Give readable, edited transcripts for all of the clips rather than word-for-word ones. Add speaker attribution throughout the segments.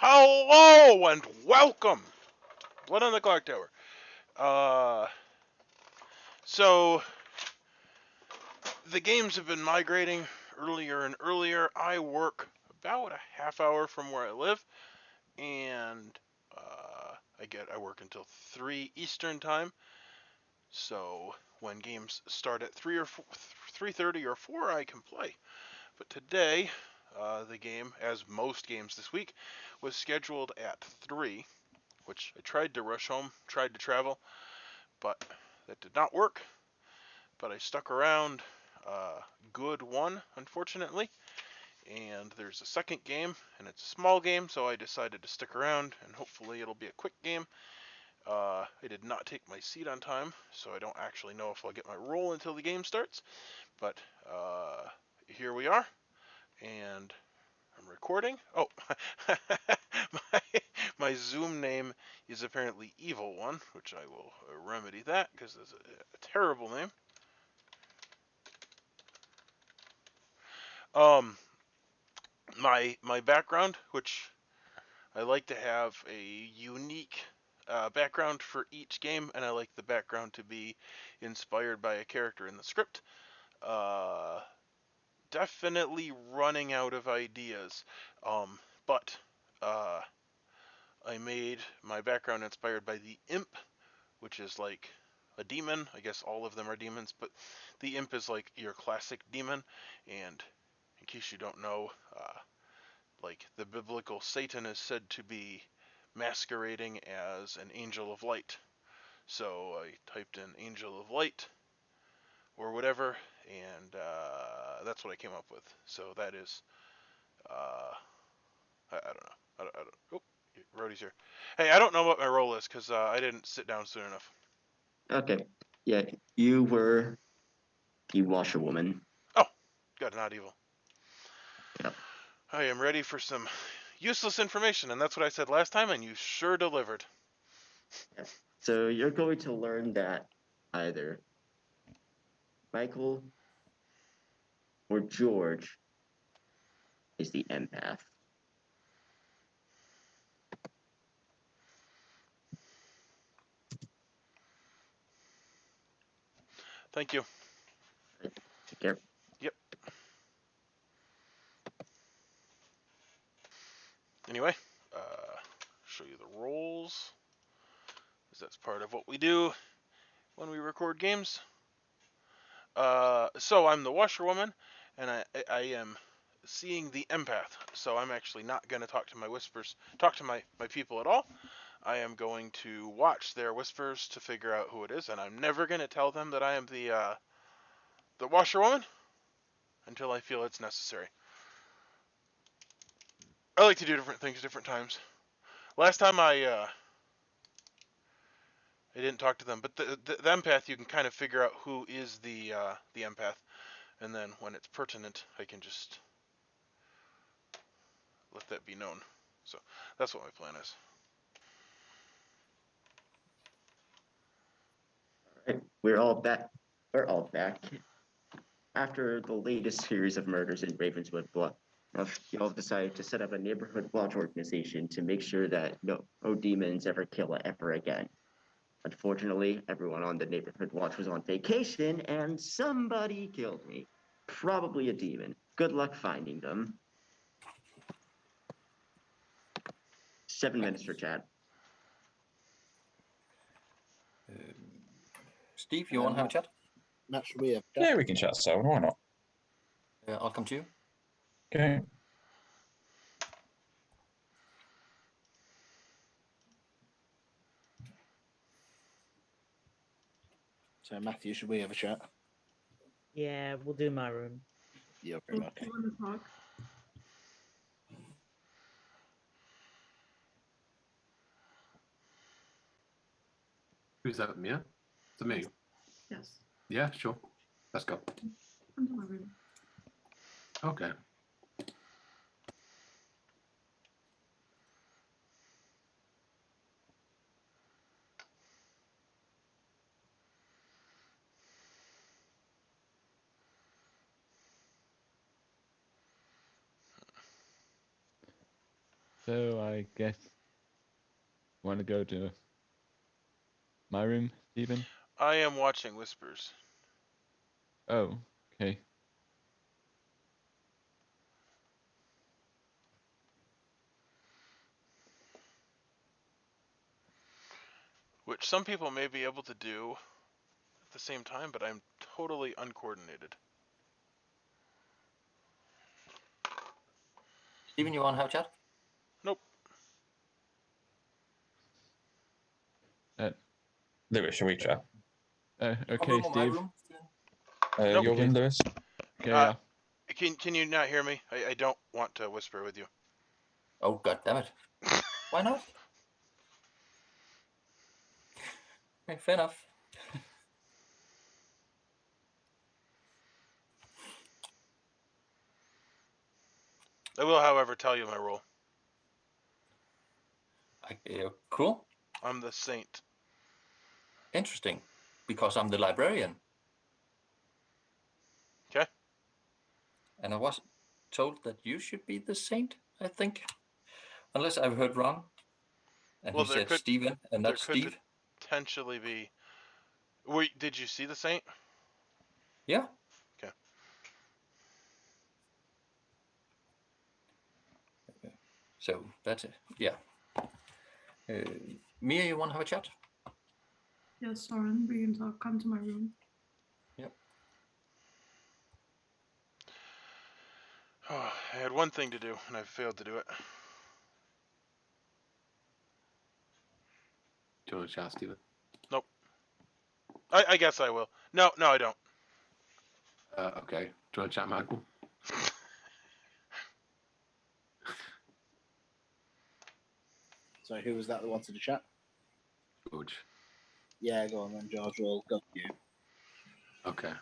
Speaker 1: Hello and welcome. Blood on the Clocktower. So the games have been migrating earlier and earlier. I work about a half hour from where I live, and I work until 3 Eastern time. So when games start at 3:30 or 4, I can play. But today, the game, as most games this week, was scheduled at 3. Which I tried to rush home, tried to travel, but that did not work. But I stuck around. Good one, unfortunately. And there's a second game, and it's a small game, so I decided to stick around, and hopefully it'll be a quick game. I did not take my seat on time, so I don't actually know if I'll get my roll until the game starts. But here we are, and I'm recording. Oh, my, my Zoom name is apparently Evil One, which I will remedy that because it's a terrible name. My background, which I like to have a unique background for each game, and I like the background to be inspired by a character in the script. Definitely running out of ideas, but I made my background inspired by the Imp, which is like a demon. I guess all of them are demons, but the Imp is like your classic demon. And in case you don't know, like the biblical Satan is said to be masquerading as an angel of light. So I typed in angel of light or whatever, and that's what I came up with. So that is, I don't know. I don't, oh, Rhodey's here. Hey, I don't know what my role is because I didn't sit down soon enough.
Speaker 2: Okay. Yeah, you were the Washerwoman.
Speaker 1: Oh, good, not evil.
Speaker 2: Yep.
Speaker 1: I am ready for some useless information, and that's what I said last time, and you sure delivered.
Speaker 2: Yep. So you're going to learn that either Michael or George is the empath.
Speaker 1: Thank you.
Speaker 2: Right. Take care.
Speaker 1: Yep. Anyway, show you the roles, because that's part of what we do when we record games. So I'm the washerwoman, and I am seeing the empath. So I'm actually not going to talk to my people at all. I am going to watch their whispers to figure out who it is, and I'm never going to tell them that I am the washerwoman until I feel it's necessary. I like to do different things different times. Last time I didn't talk to them, but the empath, you can kind of figure out who is the empath, and then when it's pertinent, I can just let that be known. So that's what my plan is.
Speaker 2: All right. We're all back. We're all back. After the latest series of murders in Ravenswood, y'all decided to set up a neighborhood watch organization to make sure that no demons ever kill ever again. Unfortunately, everyone on the neighborhood watch was on vacation, and somebody killed me. Probably a demon. Good luck finding them. 7 minutes for chat.
Speaker 3: Steve, you want to have a chat?
Speaker 4: Matt, should we have chat?
Speaker 5: Yeah, we can chat, so why not?
Speaker 3: I'll come to you.
Speaker 5: Okay.
Speaker 4: So Matthew, should we have a chat?
Speaker 6: Yeah, we'll do my room.
Speaker 4: Yeah, okay.
Speaker 7: Who's that, Mia? To me?
Speaker 8: Yes.
Speaker 7: Yeah, sure. Let's go.
Speaker 8: Come to my room.
Speaker 7: Okay.
Speaker 9: So I guess want to go to my room, Stephen?
Speaker 1: I am watching Whispers.
Speaker 9: Oh, okay.
Speaker 1: Which some people may be able to do at the same time, but I'm totally uncoordinated.
Speaker 3: Steven, you want to have a chat?
Speaker 1: Nope.
Speaker 5: Lewis, shall we chat?
Speaker 3: Your
Speaker 9: Okay,
Speaker 3: room or my
Speaker 9: Steve.
Speaker 3: room, Steven?
Speaker 1: Nope.
Speaker 5: Your
Speaker 9: Okay.
Speaker 5: room, Lewis?
Speaker 9: Okay,
Speaker 1: Uh,
Speaker 9: yeah.
Speaker 1: Can you not hear me? I don't want to whisper with you.
Speaker 3: Oh, god damn it. Why not? Okay, fair enough.
Speaker 1: I will, however, tell you my role.
Speaker 3: Cool.
Speaker 1: I'm the saint.
Speaker 3: Interesting. Because I'm the librarian.
Speaker 1: Okay.
Speaker 3: And I was told that you should be the saint, I think. Unless I've heard wrong. And
Speaker 1: Well,
Speaker 3: he said Steven and
Speaker 1: there
Speaker 3: not
Speaker 1: could
Speaker 3: Steve.
Speaker 1: potentially be. Wait, did you see the saint?
Speaker 3: Yeah.
Speaker 1: Okay.
Speaker 3: So that's it. Yeah. Mia, you want to have a chat?
Speaker 8: Yes, Soren, we can talk. Come to my room.
Speaker 3: Yep.
Speaker 1: Oh, I had one thing to do, and I failed to do it.
Speaker 7: Do you want to chat, Stephen?
Speaker 1: Nope. I guess I will. No, I don't.
Speaker 7: Okay. Do you want to chat, Michael?
Speaker 4: So who was that wanted to chat?
Speaker 7: George.
Speaker 4: Yeah, go on then, George. We'll go to you.
Speaker 7: Okay.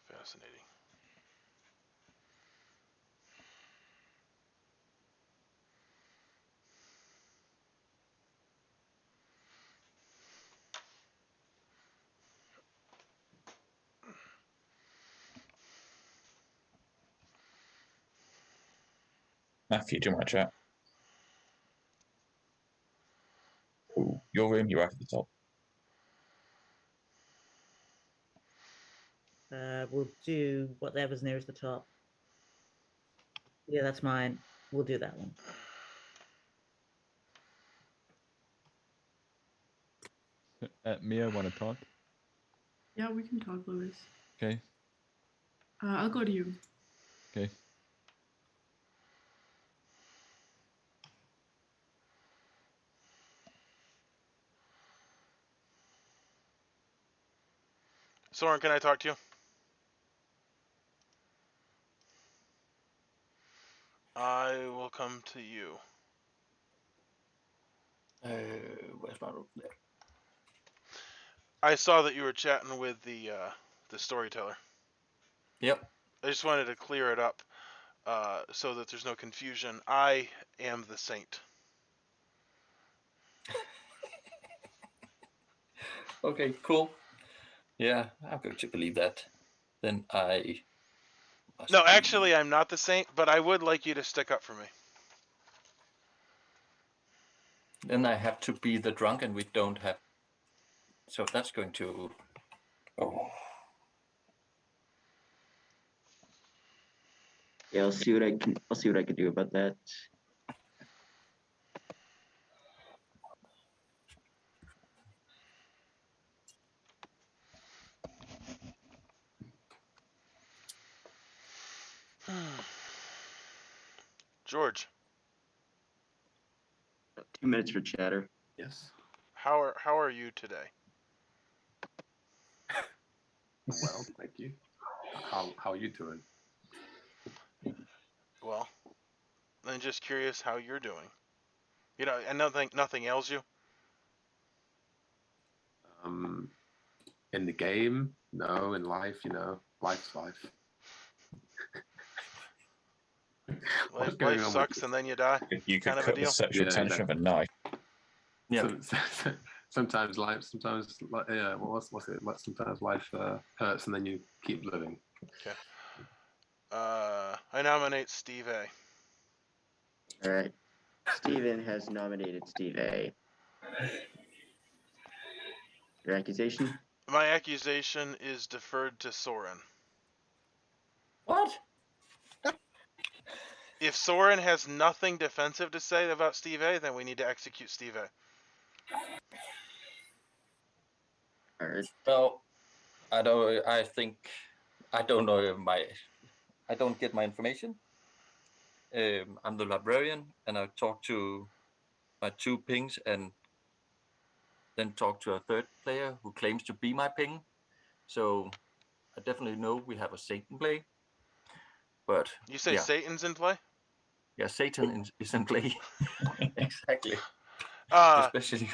Speaker 1: Fascinating.
Speaker 5: Matthew, do you want to chat? Ooh, your room, you're at the top.
Speaker 6: We'll do whatever's nearest the top. Yeah, that's mine. We'll do that one.
Speaker 9: Mia, want to talk?
Speaker 8: Yeah, we can talk, Lewis.
Speaker 9: Okay.
Speaker 8: I'll go to you.
Speaker 9: Okay.
Speaker 1: Soren, can I talk to you? I will come to you.
Speaker 3: Where's my room? There.
Speaker 1: I saw that you were chatting with the storyteller.
Speaker 3: Yep.
Speaker 1: I just wanted to clear it up so that there's no confusion. I am the saint.
Speaker 3: Okay, cool. Yeah, I'm going to believe that. Then I must
Speaker 1: No,
Speaker 3: be-
Speaker 1: actually, I'm not the saint, but I would like you to stick up for me.
Speaker 3: Then I have to be the drunk, and we don't have. So that's going to. Oh.
Speaker 2: Yeah, I'll see what I can. I'll see what I can do about that.
Speaker 1: George,
Speaker 2: 2 minutes for chatter.
Speaker 7: Yes.
Speaker 1: how are you today?
Speaker 7: Well, thank you. How are you doing?
Speaker 1: Well, I'm just curious how you're doing. You know, and nothing ails you.
Speaker 7: In the game, no. In life, life's life. What's going
Speaker 1: Life
Speaker 7: on
Speaker 1: sucks
Speaker 7: with
Speaker 1: and then you die.
Speaker 5: You could
Speaker 1: Kind of a
Speaker 5: cut the
Speaker 1: deal.
Speaker 5: sexual
Speaker 7: Yeah,
Speaker 5: tension of a knife.
Speaker 3: Yeah.
Speaker 7: Sometimes life, what's it? Like sometimes life hurts, and then you keep living.
Speaker 1: Okay. I nominate Steve A.
Speaker 2: All right. Steven has nominated Steve A. Your accusation?
Speaker 1: My accusation is deferred to Soren.
Speaker 3: What?
Speaker 1: If Soren has nothing defensive to say about Steve A, then we need to execute Steve A.
Speaker 2: All right.
Speaker 3: Well, I don't. I think I don't know I don't get my information. I'm the librarian, and I talk to my 2 pings, and then talk to a 3rd player who claims to be my ping. So I definitely know we have a Satan play. But
Speaker 1: You say
Speaker 3: yeah,
Speaker 1: Satan's in play?
Speaker 3: yeah, Satan is in play. Exactly. Especially.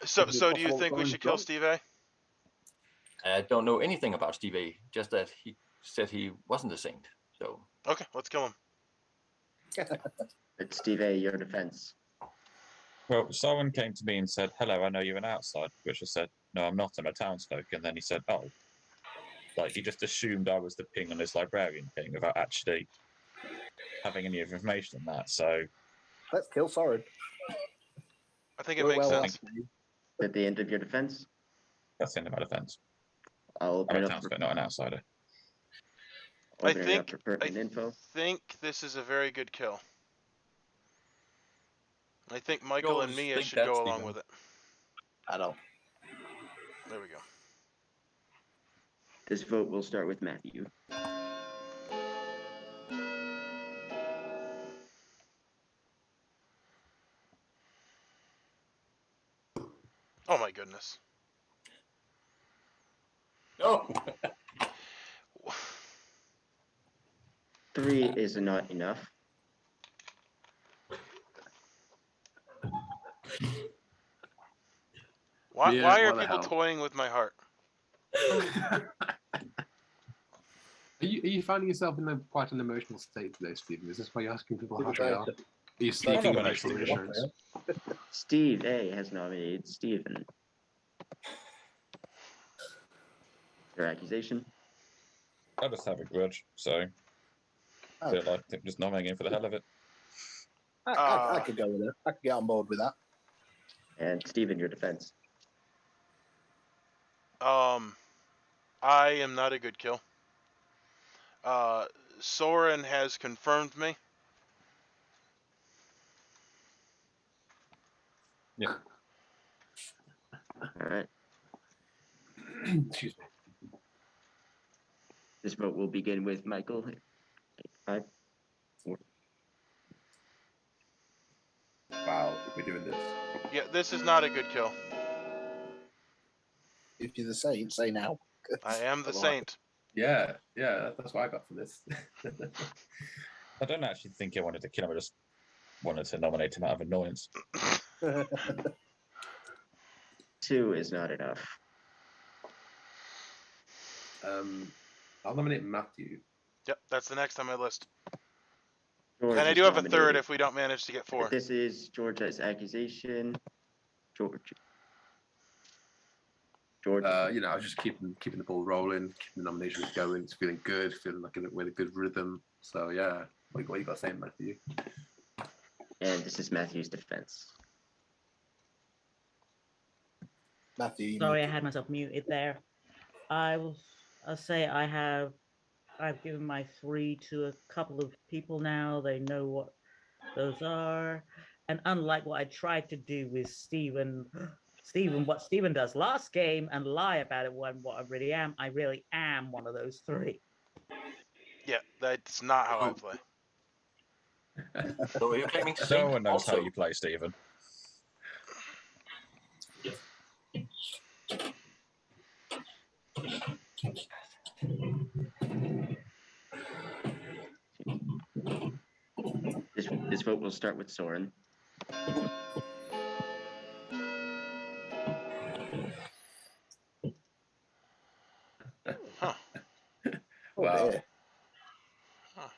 Speaker 1: So do you think we should kill Steve A?
Speaker 3: I don't know anything about Steve A. Just that he said he wasn't a saint. So
Speaker 1: Okay, let's kill him.
Speaker 2: It's Steve A, your defense.
Speaker 5: Well, someone came to me and said, "Hello, I know you're an outside," which I said, "No, I'm not. I'm a townsfolk." And then he said, "Oh," like he just assumed I was the ping on his librarian ping without actually having any information on that. So
Speaker 4: Let's kill Soren.
Speaker 1: I think it makes sense.
Speaker 2: At the end of your defense,
Speaker 5: that's the end of my defense.
Speaker 2: I'll
Speaker 5: I'm
Speaker 2: open
Speaker 5: a
Speaker 2: it up for,
Speaker 5: townsfolk, not an outsider.
Speaker 2: opening it up for pertinent info.
Speaker 1: I think this is a very good kill. I think Michael and Mia should go along with it.
Speaker 4: I don't.
Speaker 1: There we go.
Speaker 2: This vote will start with Matthew.
Speaker 1: Oh my goodness.
Speaker 3: no.
Speaker 2: 3 is not enough.
Speaker 1: Why
Speaker 7: Mia,
Speaker 1: are
Speaker 7: what the
Speaker 1: people
Speaker 7: hell?
Speaker 1: toying with my heart?
Speaker 7: Are you finding yourself in quite an emotional state today, Stephen? Is this why you're asking people how they are? Are you
Speaker 5: I'm
Speaker 7: seeking
Speaker 5: not
Speaker 7: emotional
Speaker 5: emotionally
Speaker 7: reassurance?
Speaker 2: Steve A has nominated Stephen. Your accusation?
Speaker 5: I just have a grudge, so I feel like I'm just nominating him for the hell of it.
Speaker 4: I could go with it. I could get on board with that.
Speaker 2: And Stephen, your defense.
Speaker 1: I am not a good kill. Soren has confirmed me.
Speaker 5: Yeah.
Speaker 2: All right.
Speaker 7: Excuse me.
Speaker 2: This vote will begin with Michael. 5, 4.
Speaker 7: Wow, we're doing this.
Speaker 1: Yeah, this is not a good kill.
Speaker 4: If you're the saint, say now.
Speaker 1: I am the saint.
Speaker 7: Yeah, that's what I got for this.
Speaker 5: I don't actually think I wanted to kill him. I just wanted to nominate him out of annoyance.
Speaker 2: 2 is not enough.
Speaker 7: I'll nominate Matthew.
Speaker 1: Yep, that's the next on my list.
Speaker 2: George
Speaker 1: And I
Speaker 2: is
Speaker 1: do have a
Speaker 2: nominated.
Speaker 1: third if we don't manage to get 4.
Speaker 2: This is George's accusation. George.
Speaker 7: I was just keeping the ball rolling, keeping the nominations going. It's feeling good, feeling like we're in a good rhythm. So yeah, what you got to say, Matthew?
Speaker 2: And this is Matthew's defense.
Speaker 4: Matthew.
Speaker 6: Sorry, I had myself muted there. I'll say I've given my 3 to a couple of people now. They know what those are. And unlike what I tried to do with Stephen, what Stephen does last game and lie about it when what I really am one of those 3.
Speaker 1: Yeah, that's not how I play.
Speaker 3: So are you claiming
Speaker 5: No
Speaker 3: saint
Speaker 5: one knows
Speaker 3: also?
Speaker 5: how you play, Stephen.
Speaker 2: This vote will start with Soren.
Speaker 1: Huh.
Speaker 4: Oh,
Speaker 7: Wow.
Speaker 4: dear.
Speaker 1: Huh.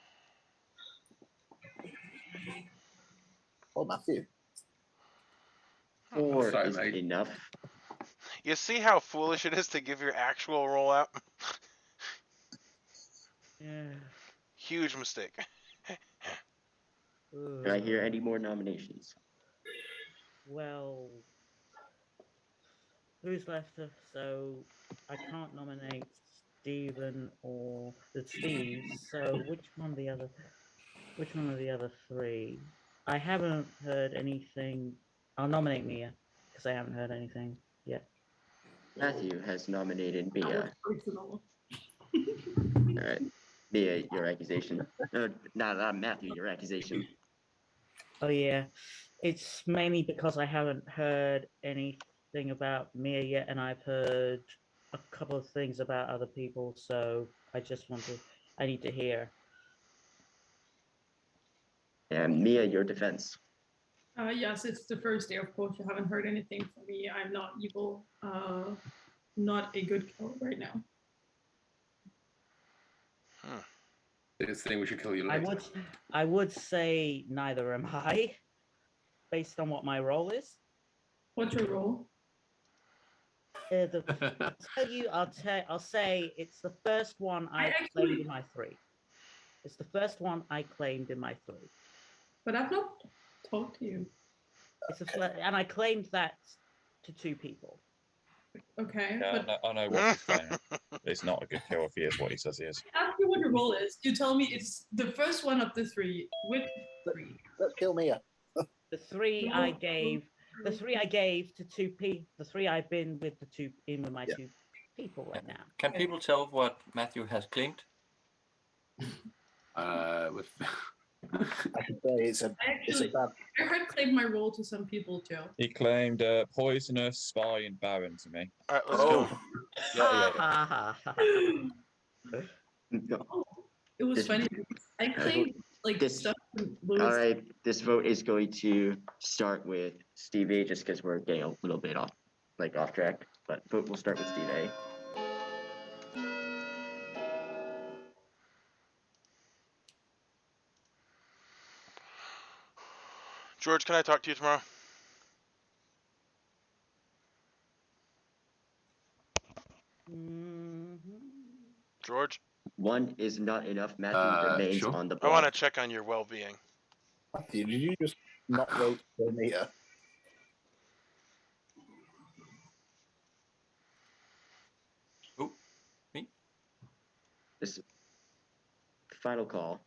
Speaker 4: Oh, Matthew.
Speaker 2: Four
Speaker 7: Sorry,
Speaker 2: is
Speaker 7: mate.
Speaker 2: enough.
Speaker 1: You see how foolish it is to give your actual rollout?
Speaker 6: Yeah.
Speaker 1: Huge mistake.
Speaker 2: Do I hear any more nominations?
Speaker 6: Well, who's left? So I can't nominate Stephen or the Steve. So which one of the other three? I haven't heard anything. I'll nominate Mia because I haven't heard anything yet.
Speaker 2: Matthew has nominated
Speaker 8: That was
Speaker 2: Mia.
Speaker 8: personal.
Speaker 2: All right. Mia, your accusation. No, not Matthew, your accusation.
Speaker 6: Oh yeah, it's mainly because I haven't heard anything about Mia yet, and I've heard a couple of things about other people. So I need to hear.
Speaker 2: And Mia, your defense.
Speaker 8: Yes, it's the first day. Of course, you haven't heard anything from me. I'm not evil. Not a good killer right now.
Speaker 7: This thing we should kill you later.
Speaker 6: I would say neither am I, based on what my role is.
Speaker 8: What's your role?
Speaker 6: I'll say it's the first one I claimed in my three. It's the first one I claimed in my three.
Speaker 8: But I've not talked to you.
Speaker 6: And I claimed that to 2 people.
Speaker 8: Okay.
Speaker 5: Yeah,
Speaker 8: But
Speaker 5: I know what he's claiming. It's not a good kill if he is what he says he is.
Speaker 8: ask me what your role is. You tell me it's the first one of the 3 with 3.
Speaker 4: Let's kill Mia.
Speaker 6: The 3 I gave to 2 people. The 3 I've been with with my 2 people right now.
Speaker 3: Can people tell what Matthew has claimed?
Speaker 7: With
Speaker 4: I should say it's a bad.
Speaker 8: I heard claim my role to some people too.
Speaker 5: He claimed poisonous, spy, and baron to me.
Speaker 1: All right, let's go.
Speaker 8: Oh, it was funny. I claimed stuff.
Speaker 2: All right, this vote is going to start with Steve A, just because we're getting a little bit off track. But vote will start with Steve A.
Speaker 1: George, can I talk to you tomorrow? George?
Speaker 2: 1 is not enough. Matthew remains
Speaker 7: sure.
Speaker 2: on the
Speaker 1: I
Speaker 2: block.
Speaker 1: want to check on your well-being.
Speaker 4: Matthew, did you just not vote for Mia?
Speaker 3: Who? Me?
Speaker 2: This final call.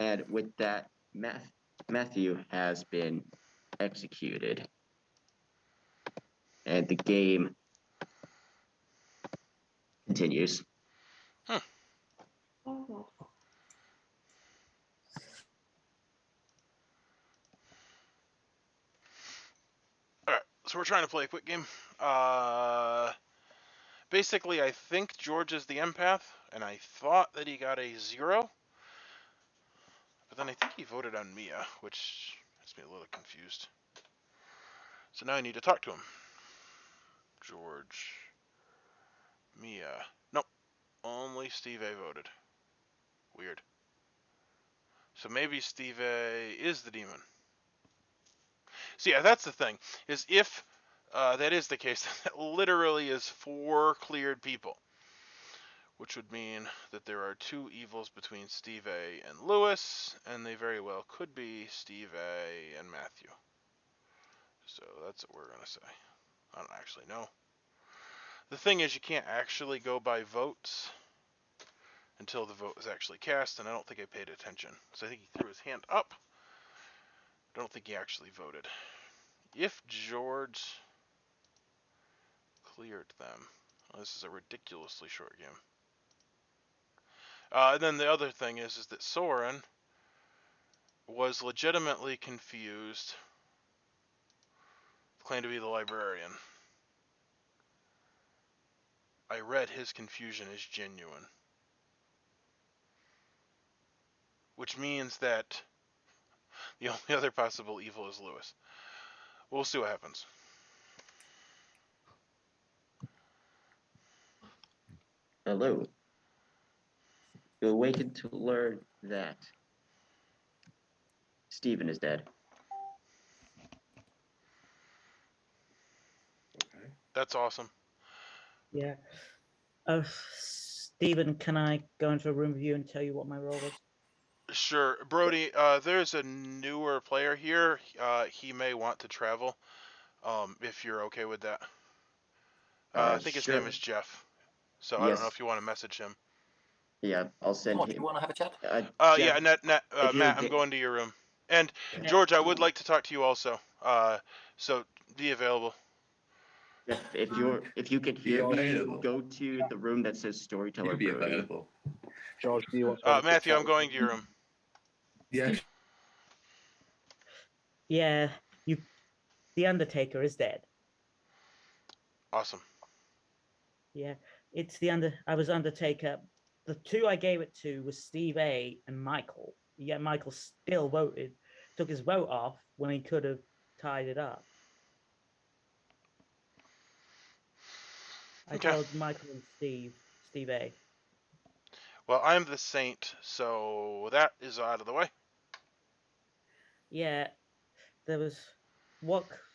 Speaker 2: And with that, Matthew has been executed. And the game continues.
Speaker 1: Alright, so we're trying to play a quick game. Basically, I think George is the empath, and I thought that he got a 0. But then I think he voted on Mia, which has me a little confused. So now I need to talk to him. George. Mia. Nope. Only Steve A voted. Weird. So maybe Steve A is the demon. So yeah, that's the thing. Is if that is the case, that literally is 4 cleared people. Which would mean that there are 2 evils between Steve A and Lewis, and they very well could be Steve A and Matthew. So that's what we're going to say. I don't actually know. The thing is, you can't actually go by votes until the vote is actually cast, and I don't think I paid attention. So I think he threw his hand up. I don't think he actually voted. If George cleared them, well, this is a ridiculously short game. And then the other thing is that Soren was legitimately confused, claimed to be the librarian. I read his confusion as genuine. Which means that the only other possible evil is Lewis. We'll see what happens.
Speaker 2: Hello. You awaken to learn that Stephen is dead.
Speaker 7: Okay.
Speaker 1: That's awesome.
Speaker 6: Yeah. Stephen, can I go into a room with you and tell you what my role was?
Speaker 1: Sure. Brody, there's a newer player here. He may want to travel, if you're okay with that. I think his name
Speaker 2: Sure.
Speaker 1: is Jeff. So I don't know
Speaker 2: Yes.
Speaker 1: if you want to message him.
Speaker 2: Yeah, I'll send
Speaker 3: Come on,
Speaker 2: him.
Speaker 3: you want to have a chat?
Speaker 1: Yeah,
Speaker 2: Jeff, if you're
Speaker 1: Matt, I'm
Speaker 2: the-
Speaker 1: going to your room. And
Speaker 6: Can I-
Speaker 1: George, I would like to talk to you also. So be available.
Speaker 2: Jeff, if you can hear
Speaker 7: You're
Speaker 2: me,
Speaker 7: available.
Speaker 2: go to the room that says Storyteller
Speaker 7: You'll be
Speaker 2: Brody.
Speaker 7: available.
Speaker 4: George, do you want to have a quick
Speaker 1: Matthew,
Speaker 4: chat
Speaker 1: I'm
Speaker 4: with
Speaker 1: going
Speaker 4: me?
Speaker 1: to your room.
Speaker 7: Yeah.
Speaker 6: Yeah, the Undertaker is dead.
Speaker 1: Awesome.
Speaker 6: Yeah, it's I was Undertaker. The two I gave it to was Steve A and Michael. Yet Michael still took his vote off when he could have tied it up. I
Speaker 1: Okay.
Speaker 6: told Michael and Steve A.
Speaker 1: Well, I'm the saint, so that is out of the way.
Speaker 6: Yeah,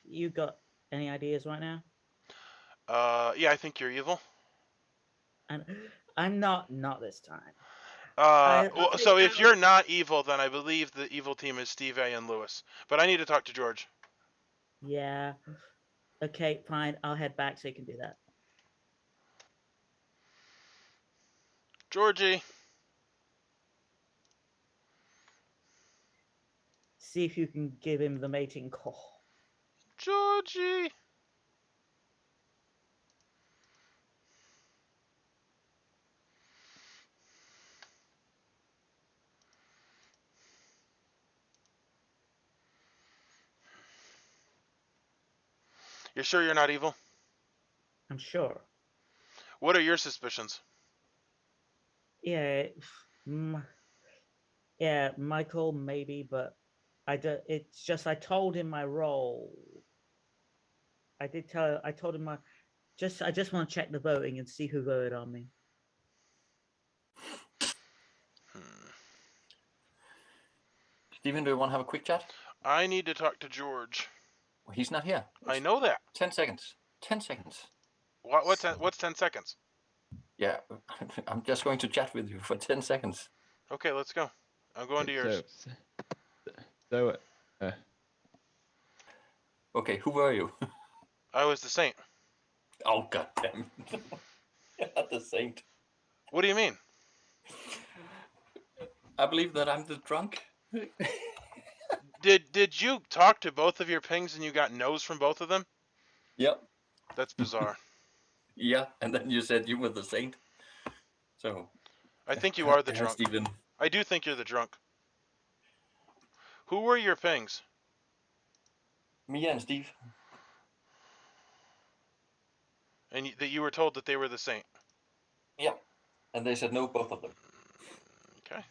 Speaker 6: you got any ideas right now?
Speaker 1: Yeah, I think you're evil.
Speaker 6: And I'm not this time.
Speaker 1: So if you're not evil, then I believe the evil team is Steve A and Lewis. But I need to talk to George.
Speaker 6: Yeah. Okay, fine. I'll head back so you can do that.
Speaker 1: Georgie.
Speaker 6: See if you can give him the mating call.
Speaker 1: Georgie. You're sure you're not evil?
Speaker 6: I'm sure.
Speaker 1: What are your suspicions?
Speaker 6: Yeah, yeah, Michael maybe, but it's just I told him my role. I told him I just want to check the voting and see who voted on me.
Speaker 3: Stephen, do you want to have a quick chat?
Speaker 1: I need to talk to George.
Speaker 3: Well, he's not here.
Speaker 1: I know that.
Speaker 3: 10 seconds. 10 seconds.
Speaker 1: What's 10 seconds?
Speaker 3: Yeah, I'm just going to chat with you for 10 seconds.
Speaker 1: Okay, let's go. I'm going to yours.
Speaker 9: So,
Speaker 3: Okay, who were you?
Speaker 1: I was the saint.
Speaker 3: Oh, goddamn. You're not the saint.
Speaker 1: What do you mean?
Speaker 3: I believe that I'm the drunk.
Speaker 1: Did you talk to both of your pings and you got no's from both of them?
Speaker 3: Yep.
Speaker 1: That's bizarre.
Speaker 3: Yeah, and then you said you were the saint. So
Speaker 1: I think you are the drunk.
Speaker 3: Stephen.
Speaker 1: I do think you're the drunk. Who were your pings?
Speaker 3: Mia and Steve.
Speaker 1: And that you were told that they were the saint.
Speaker 3: Yeah. And they said no, both of them.
Speaker 1: Okay.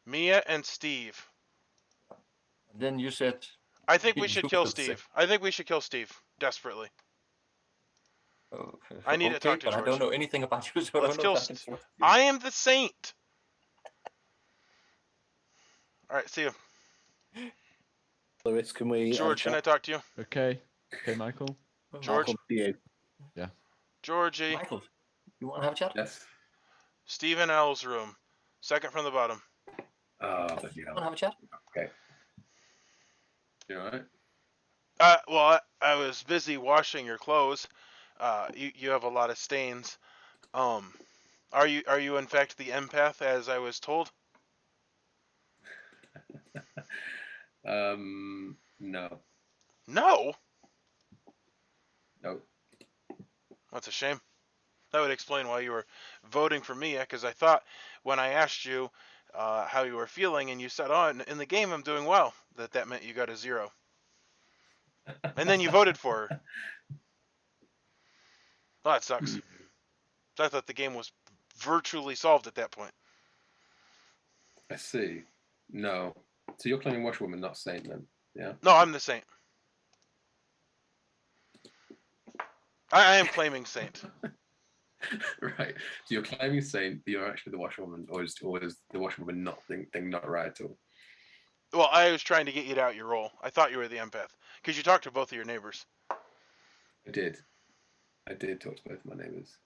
Speaker 1: Mia and Steve.
Speaker 3: Then you said
Speaker 1: I think we should
Speaker 3: you
Speaker 1: kill
Speaker 3: were the saint.
Speaker 1: Steve. I think we should kill Steve desperately.
Speaker 3: Oh,
Speaker 1: I need to talk to
Speaker 3: but
Speaker 1: George.
Speaker 3: I don't know anything about you, so
Speaker 1: Let's
Speaker 3: I don't know
Speaker 1: kill
Speaker 3: if I can trust you.
Speaker 1: I am the saint. All right, see you.
Speaker 4: Lewis, can we?
Speaker 1: George, can I talk to you?
Speaker 9: okay, Michael.
Speaker 4: I'll
Speaker 1: George?
Speaker 4: come to you.
Speaker 1: Georgie.
Speaker 3: Michael, you want to have a chat?
Speaker 7: Yes.
Speaker 1: Stephen L's room. Second from the bottom.
Speaker 7: Oh, but you
Speaker 3: You want to have a chat?
Speaker 7: Okay. You alright?
Speaker 1: Well, I was busy washing your clothes. You have a lot of stains. Are you in fact the empath as I was told?
Speaker 7: No.
Speaker 1: No.
Speaker 7: No.
Speaker 1: That's a shame. That would explain why you were voting for Mia, because I thought when I asked you how you were feeling and you said, "Oh, in the game I'm doing well," that meant you got a 0. And then you voted for her. Oh, that sucks. So I thought the game was virtually solved at that point.
Speaker 7: I see. No. So you're claiming Washerwoman, not Saint, then? Yeah.
Speaker 1: No, I'm the Saint. I am claiming Saint.
Speaker 7: Right. So you're claiming Saint, but you're actually the Washerwoman, or is the Washerwoman not thing not right at all?
Speaker 1: Well, I was trying to get you to out your role. I thought you were the empath because you talked to both of your neighbors.
Speaker 7: I did. I did talk to both of my neighbors.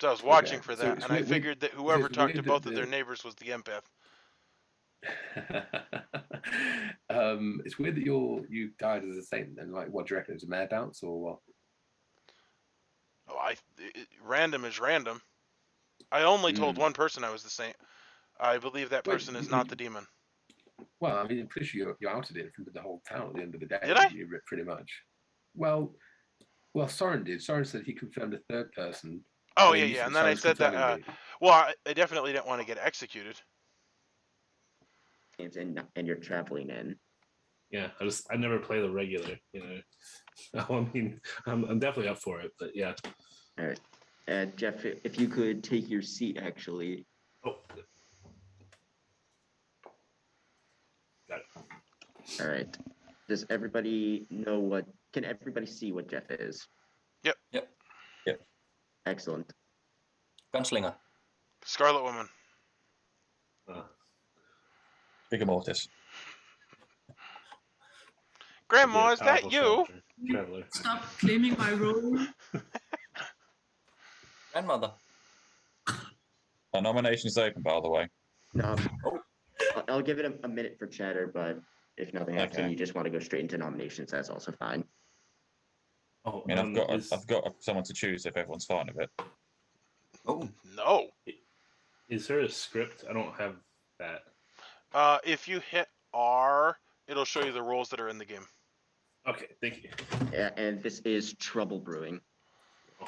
Speaker 1: So I was watching
Speaker 7: Okay,
Speaker 1: for
Speaker 7: so
Speaker 1: that,
Speaker 7: it's
Speaker 1: and I
Speaker 7: weird-
Speaker 1: figured that
Speaker 7: so
Speaker 1: whoever
Speaker 7: it's
Speaker 1: talked to
Speaker 7: weird
Speaker 1: both
Speaker 7: that
Speaker 1: of their neighbors was the empath.
Speaker 7: It's weird that you died as a saint, and like, what do you reckon? It was a mare bounce or what?
Speaker 1: Oh, random is random. I only told
Speaker 7: Mm.
Speaker 1: one person I was the Saint. I believe that
Speaker 7: Wait,
Speaker 1: person is not the demon.
Speaker 7: Well, I mean, I'm pretty sure you outed it in front of the whole town at the end of the day.
Speaker 1: Did I?
Speaker 7: You pretty much. Well, Soren did. Soren said he confirmed a third person.
Speaker 1: Oh,
Speaker 7: and
Speaker 1: yeah,
Speaker 7: you
Speaker 1: yeah.
Speaker 7: said
Speaker 1: And then I
Speaker 7: Soren's
Speaker 1: said that,
Speaker 7: confirming me.
Speaker 1: well, I definitely didn't want to get executed.
Speaker 2: And you're traveling in.
Speaker 10: Yeah, I never play the regular, you know. I mean, I'm definitely up for it, but yeah.
Speaker 2: All right. Jeff, if you could take your seat, actually.
Speaker 10: Oh. Got it.
Speaker 2: All right. Does everybody know can everybody see what Jeff is?
Speaker 1: Yep.
Speaker 3: Yep.
Speaker 2: Excellent.
Speaker 3: Gunslinger.
Speaker 1: Scarlet Woman.
Speaker 5: Rigor mortis.
Speaker 1: Grandma,
Speaker 10: Yeah,
Speaker 1: is that
Speaker 10: powerful
Speaker 1: you?
Speaker 10: Traveler.
Speaker 8: Stop claiming my role.
Speaker 3: Grandmother.
Speaker 5: Our nomination is open, by the way.
Speaker 2: No, I'll give it a minute for chatter, but if nothing happens and
Speaker 5: Okay.
Speaker 2: you just want to go straight into nominations, that's also fine.
Speaker 10: Oh,
Speaker 5: I mean, I've got someone to choose if everyone's fine with it.
Speaker 3: Oh,
Speaker 1: No.
Speaker 10: Is there a script? I don't have that.
Speaker 1: If you hit R, it'll show you the roles that are in the game.
Speaker 10: Okay, thank you.
Speaker 2: Yeah, and this is Trouble Brewing.
Speaker 10: Oh,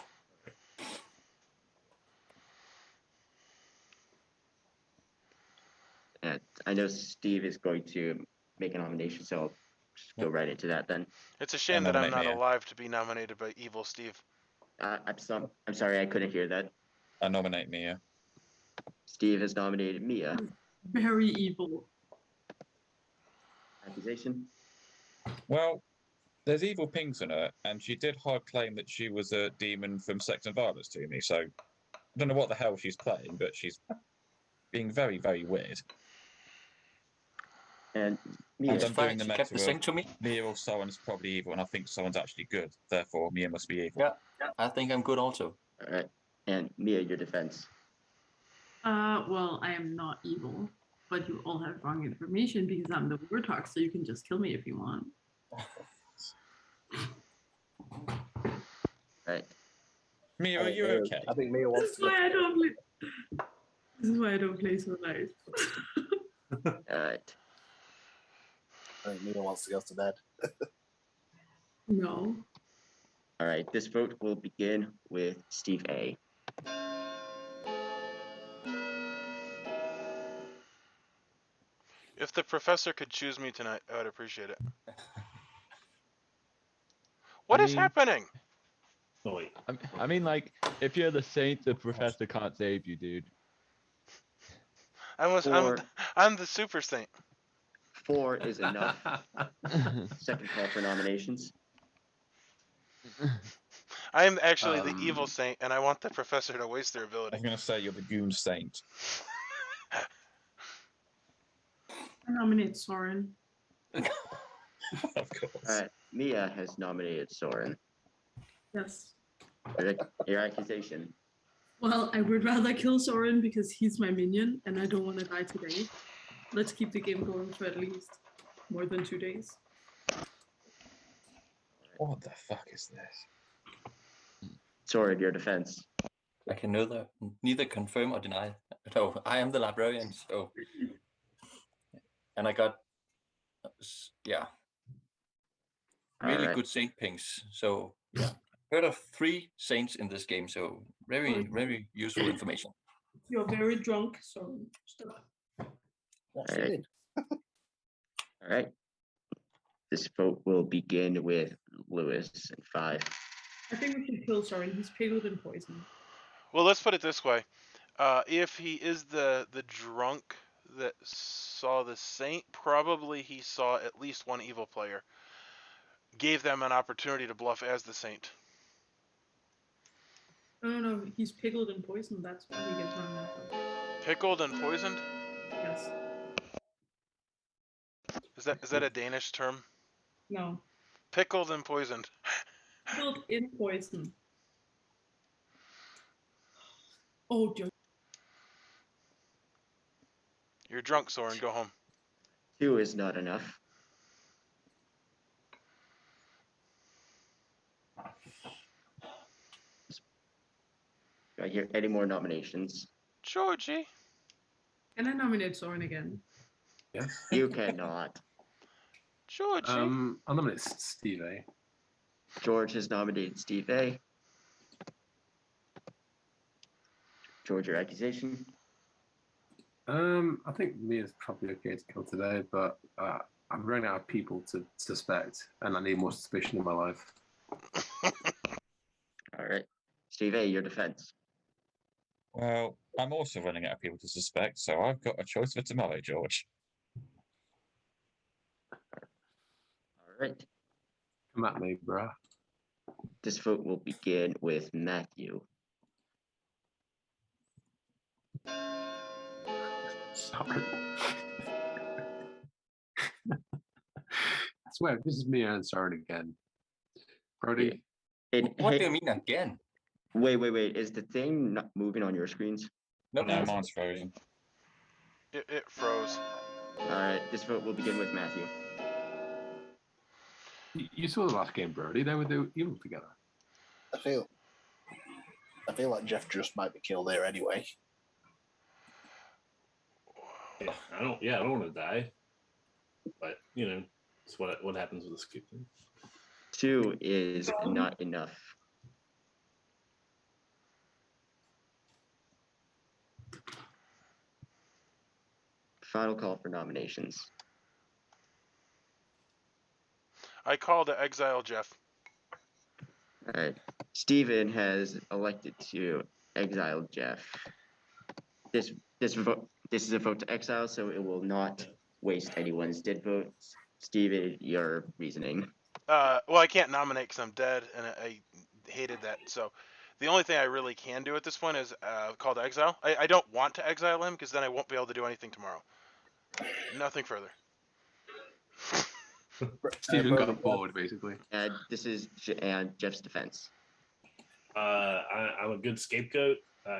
Speaker 2: And I know Steve is going to make a nomination, so I'll just go right into that then.
Speaker 1: It's a shame that I'm
Speaker 5: nominate
Speaker 1: not
Speaker 5: me,
Speaker 1: alive to be nominated by Evil Steve.
Speaker 2: I'm sorry, I couldn't hear that.
Speaker 5: I nominate Mia.
Speaker 2: Steve has nominated Mia.
Speaker 8: Very evil.
Speaker 2: Accusation?
Speaker 5: Well, there's evil pings in her, and she did hard claim that she was a demon from Sex and Violence to me, so I don't know what the hell she's playing, but she's being very, very weird.
Speaker 2: And Mia.
Speaker 5: And I'm
Speaker 3: that's fine.
Speaker 5: doing the
Speaker 3: She
Speaker 5: meta
Speaker 3: kept the
Speaker 5: of
Speaker 3: same to me.
Speaker 5: Mia or Soren's probably evil, and I think Soren's actually good. Therefore, Mia must be evil.
Speaker 3: Yeah, I think I'm good also.
Speaker 2: All right. And Mia, your defense.
Speaker 8: Well, I am not evil, but you all have wrong information because I'm the Warthog, so you can just kill me if you want.
Speaker 2: All right.
Speaker 5: Mia, are you okay?
Speaker 4: I think Mia
Speaker 8: This
Speaker 4: wants
Speaker 8: is
Speaker 4: to.
Speaker 8: why I don't play. This is why I don't play so nice.
Speaker 2: All right.
Speaker 4: I think Mia wants to go to bed.
Speaker 8: No.
Speaker 2: All right. This vote will begin with Steve A.
Speaker 1: If the professor could choose me tonight, I would appreciate it. What is happening?
Speaker 10: oh wait.
Speaker 9: I mean, like, if you're the saint, the professor can't save you, dude.
Speaker 1: I'm the super saint.
Speaker 2: 4 is enough. Second call for nominations.
Speaker 1: I am actually the evil saint, and I want the professor to waste their
Speaker 5: I
Speaker 1: ability.
Speaker 5: was going to say you're the goon saint.
Speaker 8: I nominate Soren.
Speaker 5: Of course.
Speaker 2: All right. Mia has nominated Soren.
Speaker 8: Yes.
Speaker 2: Your accusation.
Speaker 8: Well, I would rather kill Soren because he's my minion and I don't want to die today. Let's keep the game going for at least more than 2 days.
Speaker 5: What the fuck is this?
Speaker 2: Soren, your defense.
Speaker 3: I can neither confirm or deny. So I am the librarian, so and I got really
Speaker 2: Alright.
Speaker 3: good saint pings. So yeah, heard of 3 saints in this game, so very useful information.
Speaker 8: You're very drunk, so stop.
Speaker 4: That's
Speaker 2: All
Speaker 4: what I
Speaker 2: right.
Speaker 4: did.
Speaker 2: All right. This vote will begin with Lewis in 5,
Speaker 8: I think we should kill Soren. He's pickled and poisoned.
Speaker 1: Well, let's put it this way. If he is the drunk that saw the saint, probably he saw at least one evil player. Gave them an opportunity to bluff as the saint.
Speaker 8: No, he's pickled and poisoned. That's why he gets run off.
Speaker 1: Pickled and poisoned?
Speaker 8: Yes.
Speaker 1: Is that a Danish term?
Speaker 8: No.
Speaker 1: Pickled and poisoned.
Speaker 8: Pickled in poison. Oh, Joe.
Speaker 1: You're drunk, Soren. Go home.
Speaker 2: 2 is not enough. Do I hear any more nominations?
Speaker 1: Georgie.
Speaker 8: Can I nominate Soren again?
Speaker 7: Yes.
Speaker 2: You cannot.
Speaker 1: Georgie.
Speaker 7: I'll nominate Steve A.
Speaker 2: George has nominated Steve A. George, your accusation?
Speaker 7: I think Mia's probably okay to kill today, but I'm running out of people to suspect, and I need more suspicion in my life.
Speaker 2: All right. Steve A, your defense.
Speaker 5: Well, I'm also running out of people to suspect, so I've got a choice for tomorrow, George.
Speaker 2: All right.
Speaker 7: Come at me, bruh.
Speaker 2: This vote will begin with Matthew.
Speaker 7: Sorry. I swear, this is Mia and Soren again. Brody.
Speaker 3: What do you mean again?
Speaker 2: Wait. Is the thing not moving on your screens?
Speaker 5: No, mine's frozen.
Speaker 1: It froze.
Speaker 2: All right. This vote will begin with Matthew.
Speaker 7: You saw the last game, Brody. They were evil together.
Speaker 4: I feel like Jeff just might be killed there anyway.
Speaker 10: Yeah, I don't want to die, but it's what happens with the skip.
Speaker 2: 2 is not enough. Final call for nominations.
Speaker 1: I call to exile Jeff.
Speaker 2: All right. Steven has elected to exile Jeff. This is a vote to exile, so it will not waste anyone's dead votes. Steven, your reasoning.
Speaker 1: Well, I can't nominate because I'm dead, and I hated that. So the only thing I really can do at this point is call to exile. I don't want to exile him because then I won't be able to do anything tomorrow. Nothing further.
Speaker 7: Steven got bored, basically.
Speaker 2: And this is Jeff's defense.
Speaker 10: I'm a good scapegoat.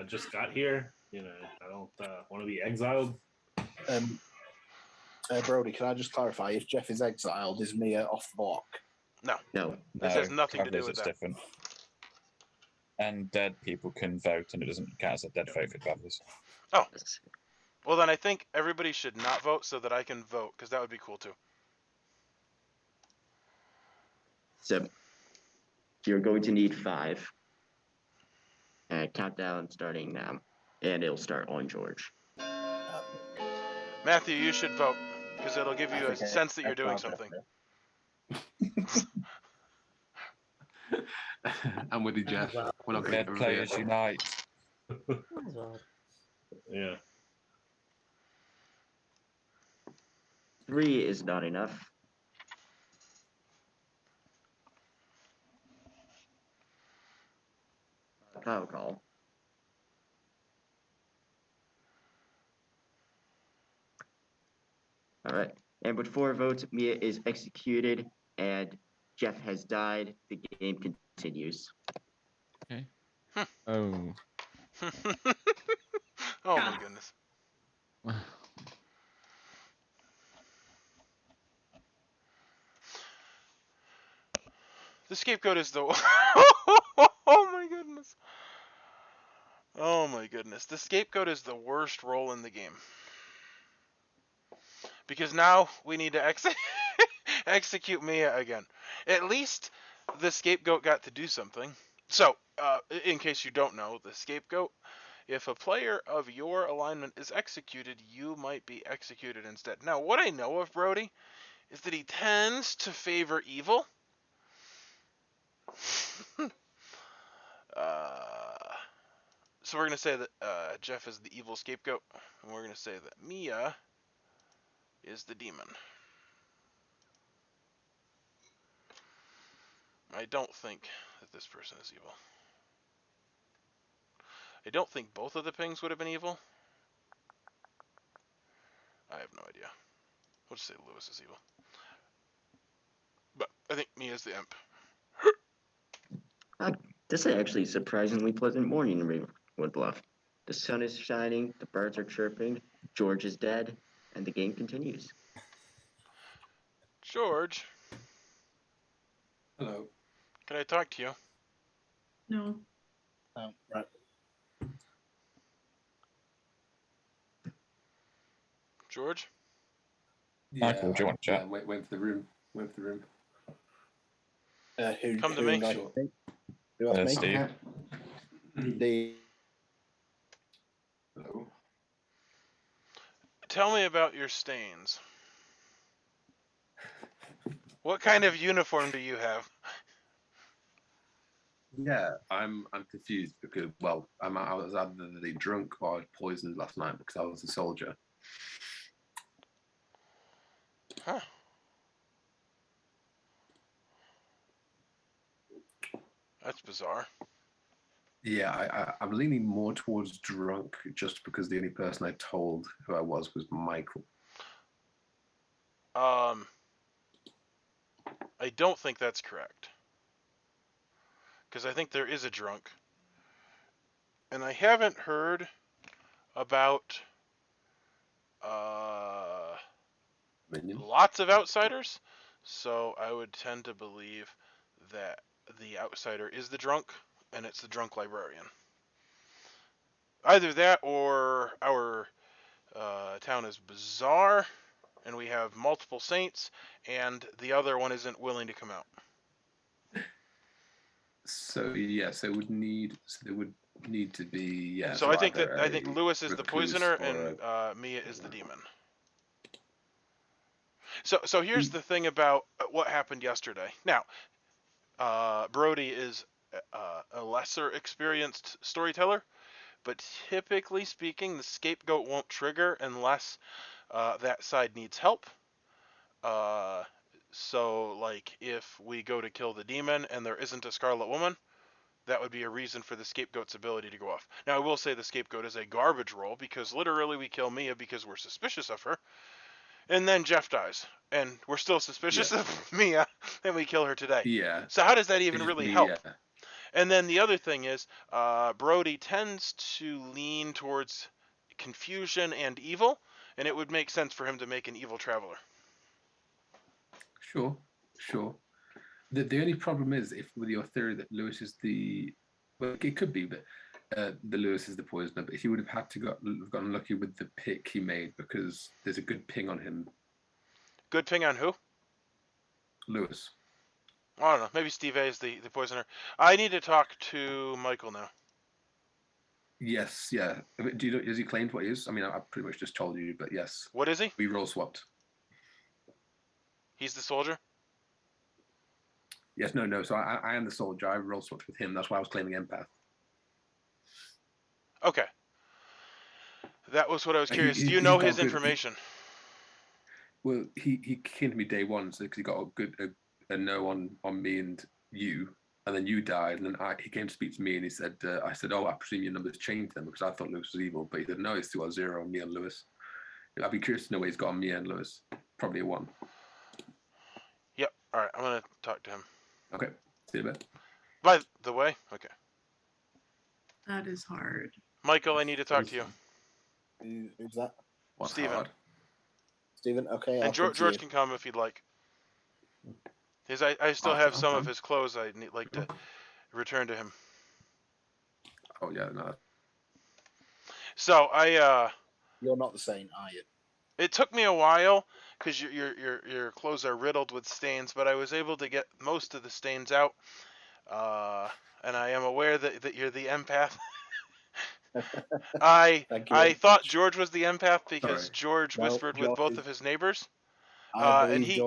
Speaker 10: Just got here. I don't want to be exiled.
Speaker 4: Brody, can I just clarify? If Jeff is exiled, is Mia off the block?
Speaker 2: No.
Speaker 1: This has nothing to do with
Speaker 5: it's
Speaker 1: that.
Speaker 5: different. And dead people can vote, and it doesn't count as a dead vote for others.
Speaker 1: Oh. Well, then I think everybody should not vote so that I can vote, because that would be cool too.
Speaker 2: So you're going to need 5. Countdown starting now, and it'll start on George.
Speaker 1: Matthew, you should vote, because it'll give you a sense that you're doing something.
Speaker 7: I'm with you, Jeff. We're not
Speaker 5: Dead players unite.
Speaker 10: Yeah.
Speaker 2: 3 is not enough. Final call. All right. And with 4 votes, Mia is executed, and Jeff has died. The game continues.
Speaker 9: Okay. Oh.
Speaker 1: Oh my goodness. The scapegoat is the oh my goodness. Oh my goodness. The scapegoat is the worst role in the game. Because now we need to execute Mia again. At least the scapegoat got to do something. So, in case you don't know, the scapegoat, if a player of your alignment is executed, you might be executed instead. Now, what I know of Brody is that he tends to favor evil. So we're gonna say that Jeff is the evil scapegoat, and we're gonna say that Mia is the demon. I don't think that this person is evil. I don't think both of the pings would have been evil. I have no idea. We'll just say Lewis is evil. But I think Mia's the imp.
Speaker 2: This is actually a surprisingly pleasant morning in Ravenwood Bluff. The sun is shining, the birds are chirping, George is dead, and the game continues.
Speaker 1: George,
Speaker 7: Hello.
Speaker 1: can I talk to you?
Speaker 8: No.
Speaker 4: Right.
Speaker 1: George?
Speaker 5: Michael, do you want to chat?
Speaker 7: Yeah, wait for the room. Wait for the room.
Speaker 1: Come to
Speaker 4: who
Speaker 1: me.
Speaker 4: would like
Speaker 7: Sure.
Speaker 4: to speak? Who else me?
Speaker 5: Steve.
Speaker 4: The
Speaker 7: Hello.
Speaker 1: Tell me about your stains. What kind of uniform do you have?
Speaker 7: Yeah, I'm confused because I was either drunk or poisoned last night because I was a soldier.
Speaker 1: Huh. That's bizarre.
Speaker 7: Yeah, I'm leaning more towards drunk just because the only person I told who I was Michael.
Speaker 1: I don't think that's correct. Because I think there is a drunk. And I haven't heard about
Speaker 7: Minion.
Speaker 1: lots of outsiders, so I would tend to believe that the outsider is the drunk, and it's the drunk librarian. Either that, or our town is bizarre, and we have multiple saints, and the other one isn't willing to come out.
Speaker 7: So yes, there would need to be
Speaker 1: So I think
Speaker 7: either
Speaker 1: that Lewis is the
Speaker 7: recluse
Speaker 1: poisoner,
Speaker 7: or
Speaker 1: and Mia is the demon. So here's the thing about what happened yesterday. Now, Brody is a lesser experienced storyteller, but typically speaking, the scapegoat won't trigger unless that side needs help. So, like, if we go to kill the demon and there isn't a Scarlet Woman, that would be a reason for the scapegoat's ability to go off. Now, I will say the scapegoat is a garbage roll because literally we kill Mia because we're suspicious of her, and then Jeff dies, and we're still suspicious of Mia, and we kill her today.
Speaker 7: Yeah.
Speaker 1: So how does that even really help?
Speaker 7: Yeah.
Speaker 1: And then the other thing is, Brody tends to lean towards confusion and evil, and it would make sense for him to make an evil traveler.
Speaker 7: Sure. The only problem is if with your theory that Lewis is it could be, but the Lewis is the poisoner, but he would have had to gotten lucky with the pick he made because there's a good ping on him.
Speaker 1: Good ping on who?
Speaker 7: Lewis.
Speaker 1: I don't know. Maybe Steve A is the poisoner. I need to talk to Michael now.
Speaker 7: Yes, yeah. Has he claimed what he is? I mean, I pretty much just told you, but yes.
Speaker 1: What is he?
Speaker 7: We role swapped.
Speaker 1: He's the soldier?
Speaker 7: Yes, no. So I am the soldier. I role swapped with him. That's why I was claiming empath.
Speaker 1: Okay. That was what I was curious. Do you know his information?
Speaker 7: Well, he came to me day one, so because he got a no on me and you, and then you died, and then he came to speak to me, and he said, I said, oh, I presume your numbers changed then because I thought Lewis was evil, but he said no, it's still a 0 on me and Lewis. I'd be curious to know what he's got on me and Lewis. Probably a 1.
Speaker 1: Yep. All right. I'm gonna talk to him.
Speaker 7: Okay. See you in a bit.
Speaker 1: By the way, okay.
Speaker 8: That is hard.
Speaker 1: Michael, I need to talk to you.
Speaker 4: Who's that?
Speaker 7: What's
Speaker 1: Steven.
Speaker 7: hard?
Speaker 4: Stephen. Okay.
Speaker 1: And George can come if he'd like. I still have some of his clothes I'd like to return to him.
Speaker 7: Oh yeah, no.
Speaker 1: So
Speaker 4: You're not the same, are you?
Speaker 1: it took me a while because your clothes are riddled with stains, but I was able to get most of the stains out. And I am aware that you're the empath. I thought George was the empath because George whispered with both of his neighbors. And he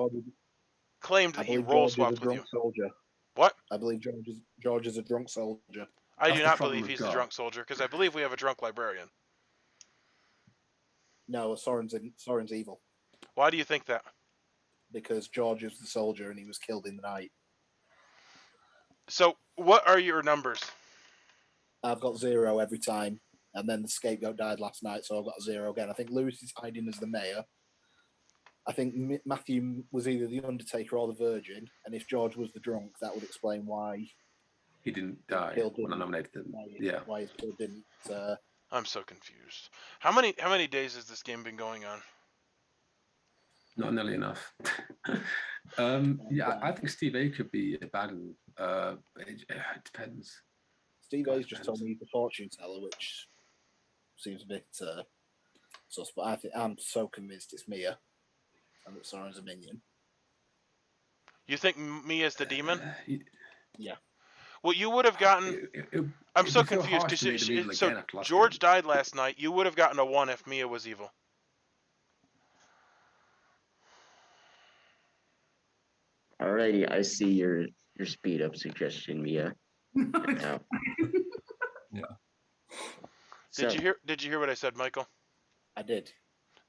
Speaker 1: claimed that he role swapped with you.
Speaker 4: Soldier.
Speaker 1: What?
Speaker 4: I believe George is a drunk soldier.
Speaker 1: I
Speaker 7: That's
Speaker 1: do
Speaker 7: the
Speaker 1: not
Speaker 7: problem
Speaker 1: believe
Speaker 7: we've
Speaker 1: he's a
Speaker 7: got.
Speaker 1: drunk soldier because I believe we have a drunk librarian.
Speaker 4: No, Soren's evil
Speaker 1: Why do you think that?
Speaker 4: because George is the soldier and he was killed in the night.
Speaker 1: So, what are your numbers?
Speaker 4: I've got 0 every time, and then the scapegoat died last night, so I've got 0 again. I think Lewis is hiding as the mayor. I think Matthew was either the Undertaker or the Virgin, and if George was the drunk, that would explain why
Speaker 7: He didn't die
Speaker 4: killed
Speaker 7: when I
Speaker 4: didn't.
Speaker 7: nominated him.
Speaker 4: Why,
Speaker 7: Yeah.
Speaker 4: why his killed didn't.
Speaker 1: I'm so confused. How many days has this game been going on?
Speaker 7: Not nearly enough. Yeah, I think Steve A could be a bad one. It depends.
Speaker 4: Steve
Speaker 7: God,
Speaker 4: A's just told me he's a fortune teller, which seems a bit sus. But I'm so convinced it's Mia and that Soren's a minion.
Speaker 1: You think Mia's the demon?
Speaker 4: Yeah.
Speaker 1: Well, you would have gotten. I'm
Speaker 7: it'd
Speaker 1: so
Speaker 7: be so
Speaker 1: confused
Speaker 7: harsh to make them evil
Speaker 1: so
Speaker 7: again after last
Speaker 1: George
Speaker 7: game.
Speaker 1: died last night. You would have gotten a 1 if Mia was evil.
Speaker 2: Alrighty, I see your speed up suggestion, Mia. Now.
Speaker 3: Yeah.
Speaker 2: So,
Speaker 1: Did you hear what I said, Michael?
Speaker 4: I did.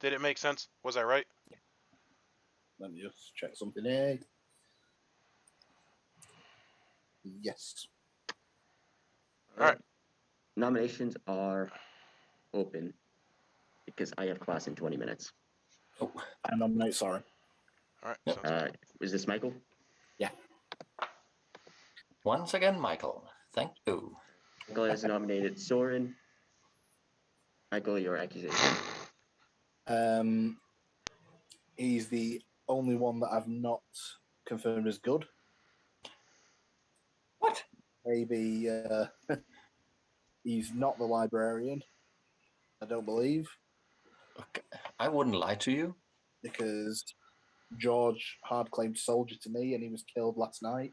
Speaker 1: Did it make sense? Was I right?
Speaker 4: Let me just check something here. Yes.
Speaker 1: All right.
Speaker 2: Nominations are open because I have class in 20 minutes.
Speaker 3: Oh,
Speaker 4: I nominate Soren.
Speaker 1: All right. Sounds good.
Speaker 2: Was this Michael?
Speaker 4: Yeah.
Speaker 3: once again, Michael. Thank you.
Speaker 2: Michael has nominated Soren. Michael, your accusation.
Speaker 4: He's the only one that I've not confirmed as good.
Speaker 3: What?
Speaker 4: Maybe he's not the librarian. I don't believe.
Speaker 3: Okay. I wouldn't lie to you.
Speaker 4: Because George hard claimed soldier to me and he was killed last night.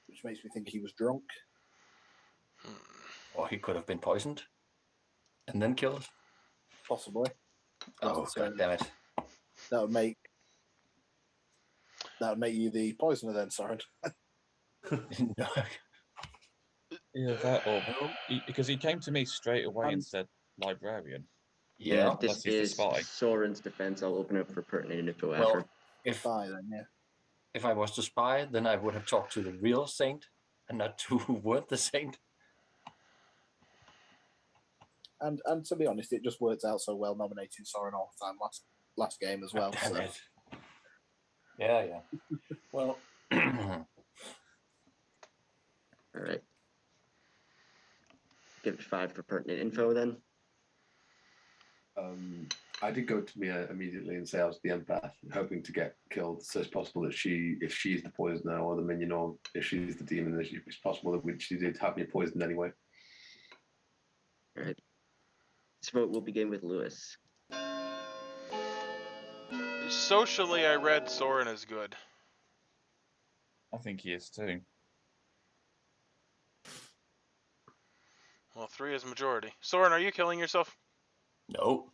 Speaker 4: Which makes me think he was drunk.
Speaker 3: Or he could have been poisoned and then killed.
Speaker 4: Possibly.
Speaker 3: Oh, God damn it.
Speaker 4: That would make you the poisoner then, Soren.
Speaker 3: No.
Speaker 5: Yeah, that or because he came to me straight away and said librarian.
Speaker 3: Yeah.
Speaker 2: This is Soren's defense. I'll open up for pertinent info
Speaker 3: Well,
Speaker 2: after.
Speaker 3: If I was to spy, then I would have talked to the real saint and not to who weren't the saint.
Speaker 4: And to be honest, it just worked out so well nominating Soren all the time last game as well.
Speaker 3: Damn
Speaker 4: So.
Speaker 3: it. Yeah. Well.
Speaker 2: All right. Give it 5 for pertinent info then.
Speaker 7: I did go to Mia immediately and say I was the empath, hoping to get killed. So it's possible that if she's the poisoner or the minion, or if she's the demon, it's possible that she did have me poisoned anyway.
Speaker 2: All right. This vote will begin with Lewis.
Speaker 1: Socially, I read Soren as good.
Speaker 5: I think he is too.
Speaker 1: Well, 3 is majority. Soren, are you killing yourself?
Speaker 3: No.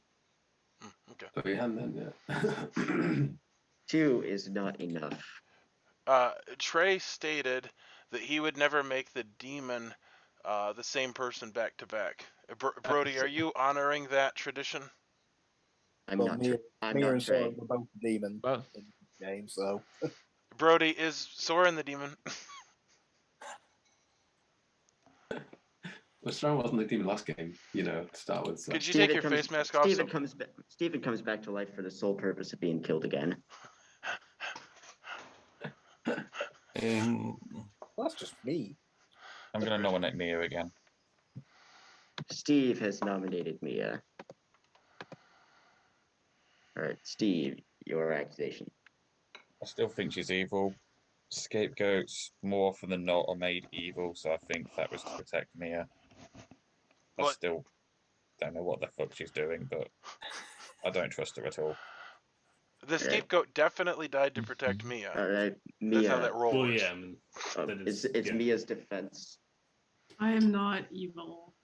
Speaker 1: Okay.
Speaker 7: So yeah, then yeah.
Speaker 2: 2 is not enough.
Speaker 1: Trey stated that he would never make the demon the same person back to back. Brody, are you honoring that tradition?
Speaker 2: I'm not Trey.
Speaker 4: Soren were both demons in the game, so.
Speaker 1: Brody, is Soren the demon?
Speaker 7: Well, Soren wasn't the demon last game, to start with. So.
Speaker 1: Could you take your face mask off?
Speaker 2: Steven comes back to life for the sole purpose of being killed again.
Speaker 4: Well, that's just me.
Speaker 5: I'm going to nominate Mia again.
Speaker 2: Steve has nominated Mia. All right, Steve, your accusation.
Speaker 5: I still think she's evil. Scapegoats, more often than not, are made evil, so I think that was to protect Mia. I still don't know what the fuck she's doing, but I don't trust her at all.
Speaker 1: The scapegoat definitely died to protect Mia.
Speaker 2: All right, Mia.
Speaker 1: That's how that rolls.
Speaker 10: Well, yeah.
Speaker 2: It's Mia's defense.
Speaker 8: I am not evil.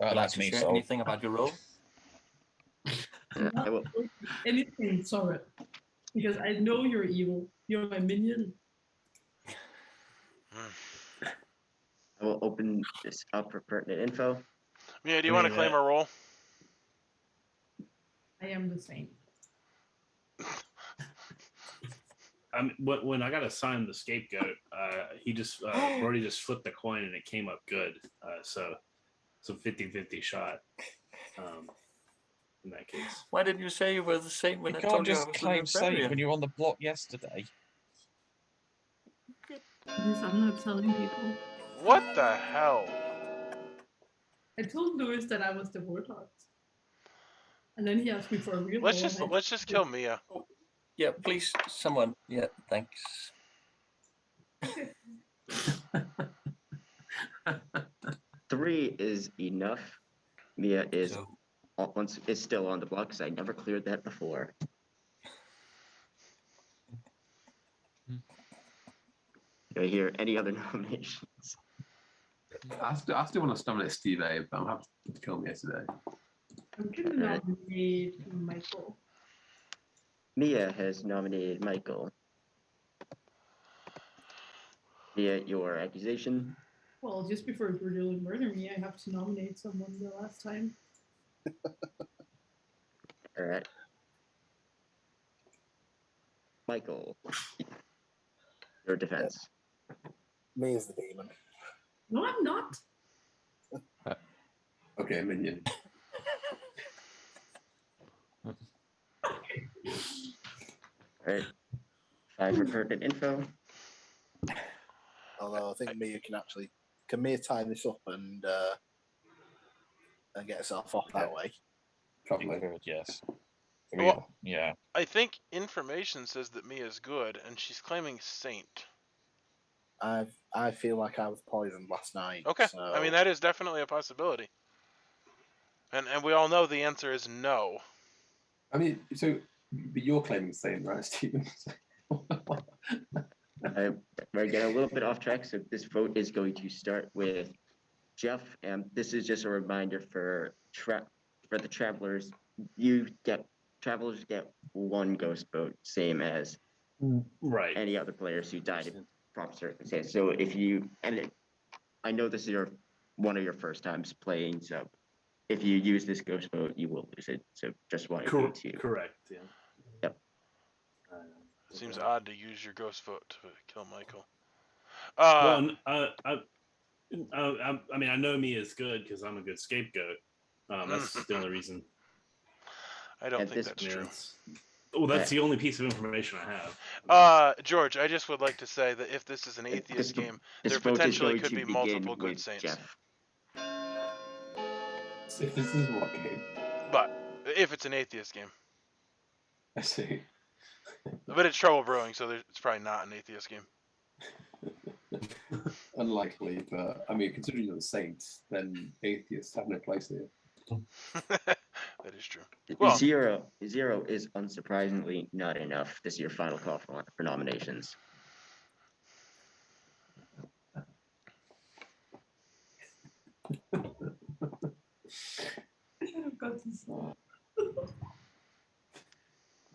Speaker 3: Would you like to share anything about your role?
Speaker 8: Anything, sorry. Because I know you're evil. You're my minion.
Speaker 2: I will open this up for pertinent info.
Speaker 1: Mia, do you want to claim a role?
Speaker 8: I am the same.
Speaker 10: When I got assigned the scapegoat, he just Brody just flipped the coin and it came up good. So 50-50 shot. In that case.
Speaker 3: Why didn't you say you were the same when
Speaker 5: You
Speaker 3: I
Speaker 5: can't
Speaker 3: told you I
Speaker 5: just
Speaker 3: was
Speaker 5: claim
Speaker 3: the
Speaker 5: safe
Speaker 3: librarian?
Speaker 5: when you were on the block yesterday.
Speaker 8: Because I'm not telling people.
Speaker 1: What the hell?
Speaker 8: I told Lewis that I was the warlock. And then he asked me for a real
Speaker 1: Let's
Speaker 8: role,
Speaker 1: just kill Mia.
Speaker 3: Yeah, please, someone. Yeah, thanks.
Speaker 2: 3 is enough. Mia is still on the block because I never cleared that before. Do I hear any other nominations?
Speaker 7: I still want to nominate Steve A, but I'm happy to kill me today.
Speaker 8: I'm going to nominate Michael.
Speaker 2: Mia has nominated Michael. Mia, your accusation?
Speaker 8: Well, just before you really murder me, I have to nominate someone the last time.
Speaker 2: All right. Michael, your defense.
Speaker 4: Me as the demon.
Speaker 8: No, I'm not.
Speaker 7: Okay, Minion.
Speaker 2: All right. 5 for pertinent info.
Speaker 4: Although I think Mia can Mia tie this up and get herself off that way?
Speaker 7: Probably.
Speaker 5: Good, yes.
Speaker 1: Well,
Speaker 5: yeah.
Speaker 1: I think information says that Mia's good, and she's claiming Saint.
Speaker 4: I feel like I was poisoned last night.
Speaker 1: Okay,
Speaker 4: So...
Speaker 1: I mean that is definitely a possibility. And we all know the answer is no.
Speaker 7: I mean, so but you're claiming the same, right, Stephen?
Speaker 2: We're getting a little bit off track, so this vote is going to start with Jeff, and this is just a reminder for the travelers. Travelers get 1 ghost vote, same as any other players who died in proper circumstances. So I know this is one of your first times playing, so if you use this ghost vote, you will lose it. So just wanted you to.
Speaker 10: Correct. Yeah.
Speaker 2: Yep.
Speaker 1: Seems odd to use your ghost vote to kill Michael.
Speaker 10: Well, I mean, I know Mia is good because I'm a good scapegoat. That's the only reason.
Speaker 1: I don't think that's true.
Speaker 10: That's the only piece of information I have.
Speaker 1: George, I just would like to say that if this is an atheist game, there potentially could be multiple good saints.
Speaker 2: Jeff.
Speaker 7: If this is what game?
Speaker 1: But if it's an atheist game.
Speaker 7: I see.
Speaker 1: But it's Trouble Brewing, so it's probably not an atheist game.
Speaker 7: Unlikely, but I mean, considering you're the Saints, then atheists have no place here.
Speaker 1: That is true.
Speaker 2: Well, 0 is unsurprisingly not enough. This is your final call for nominations.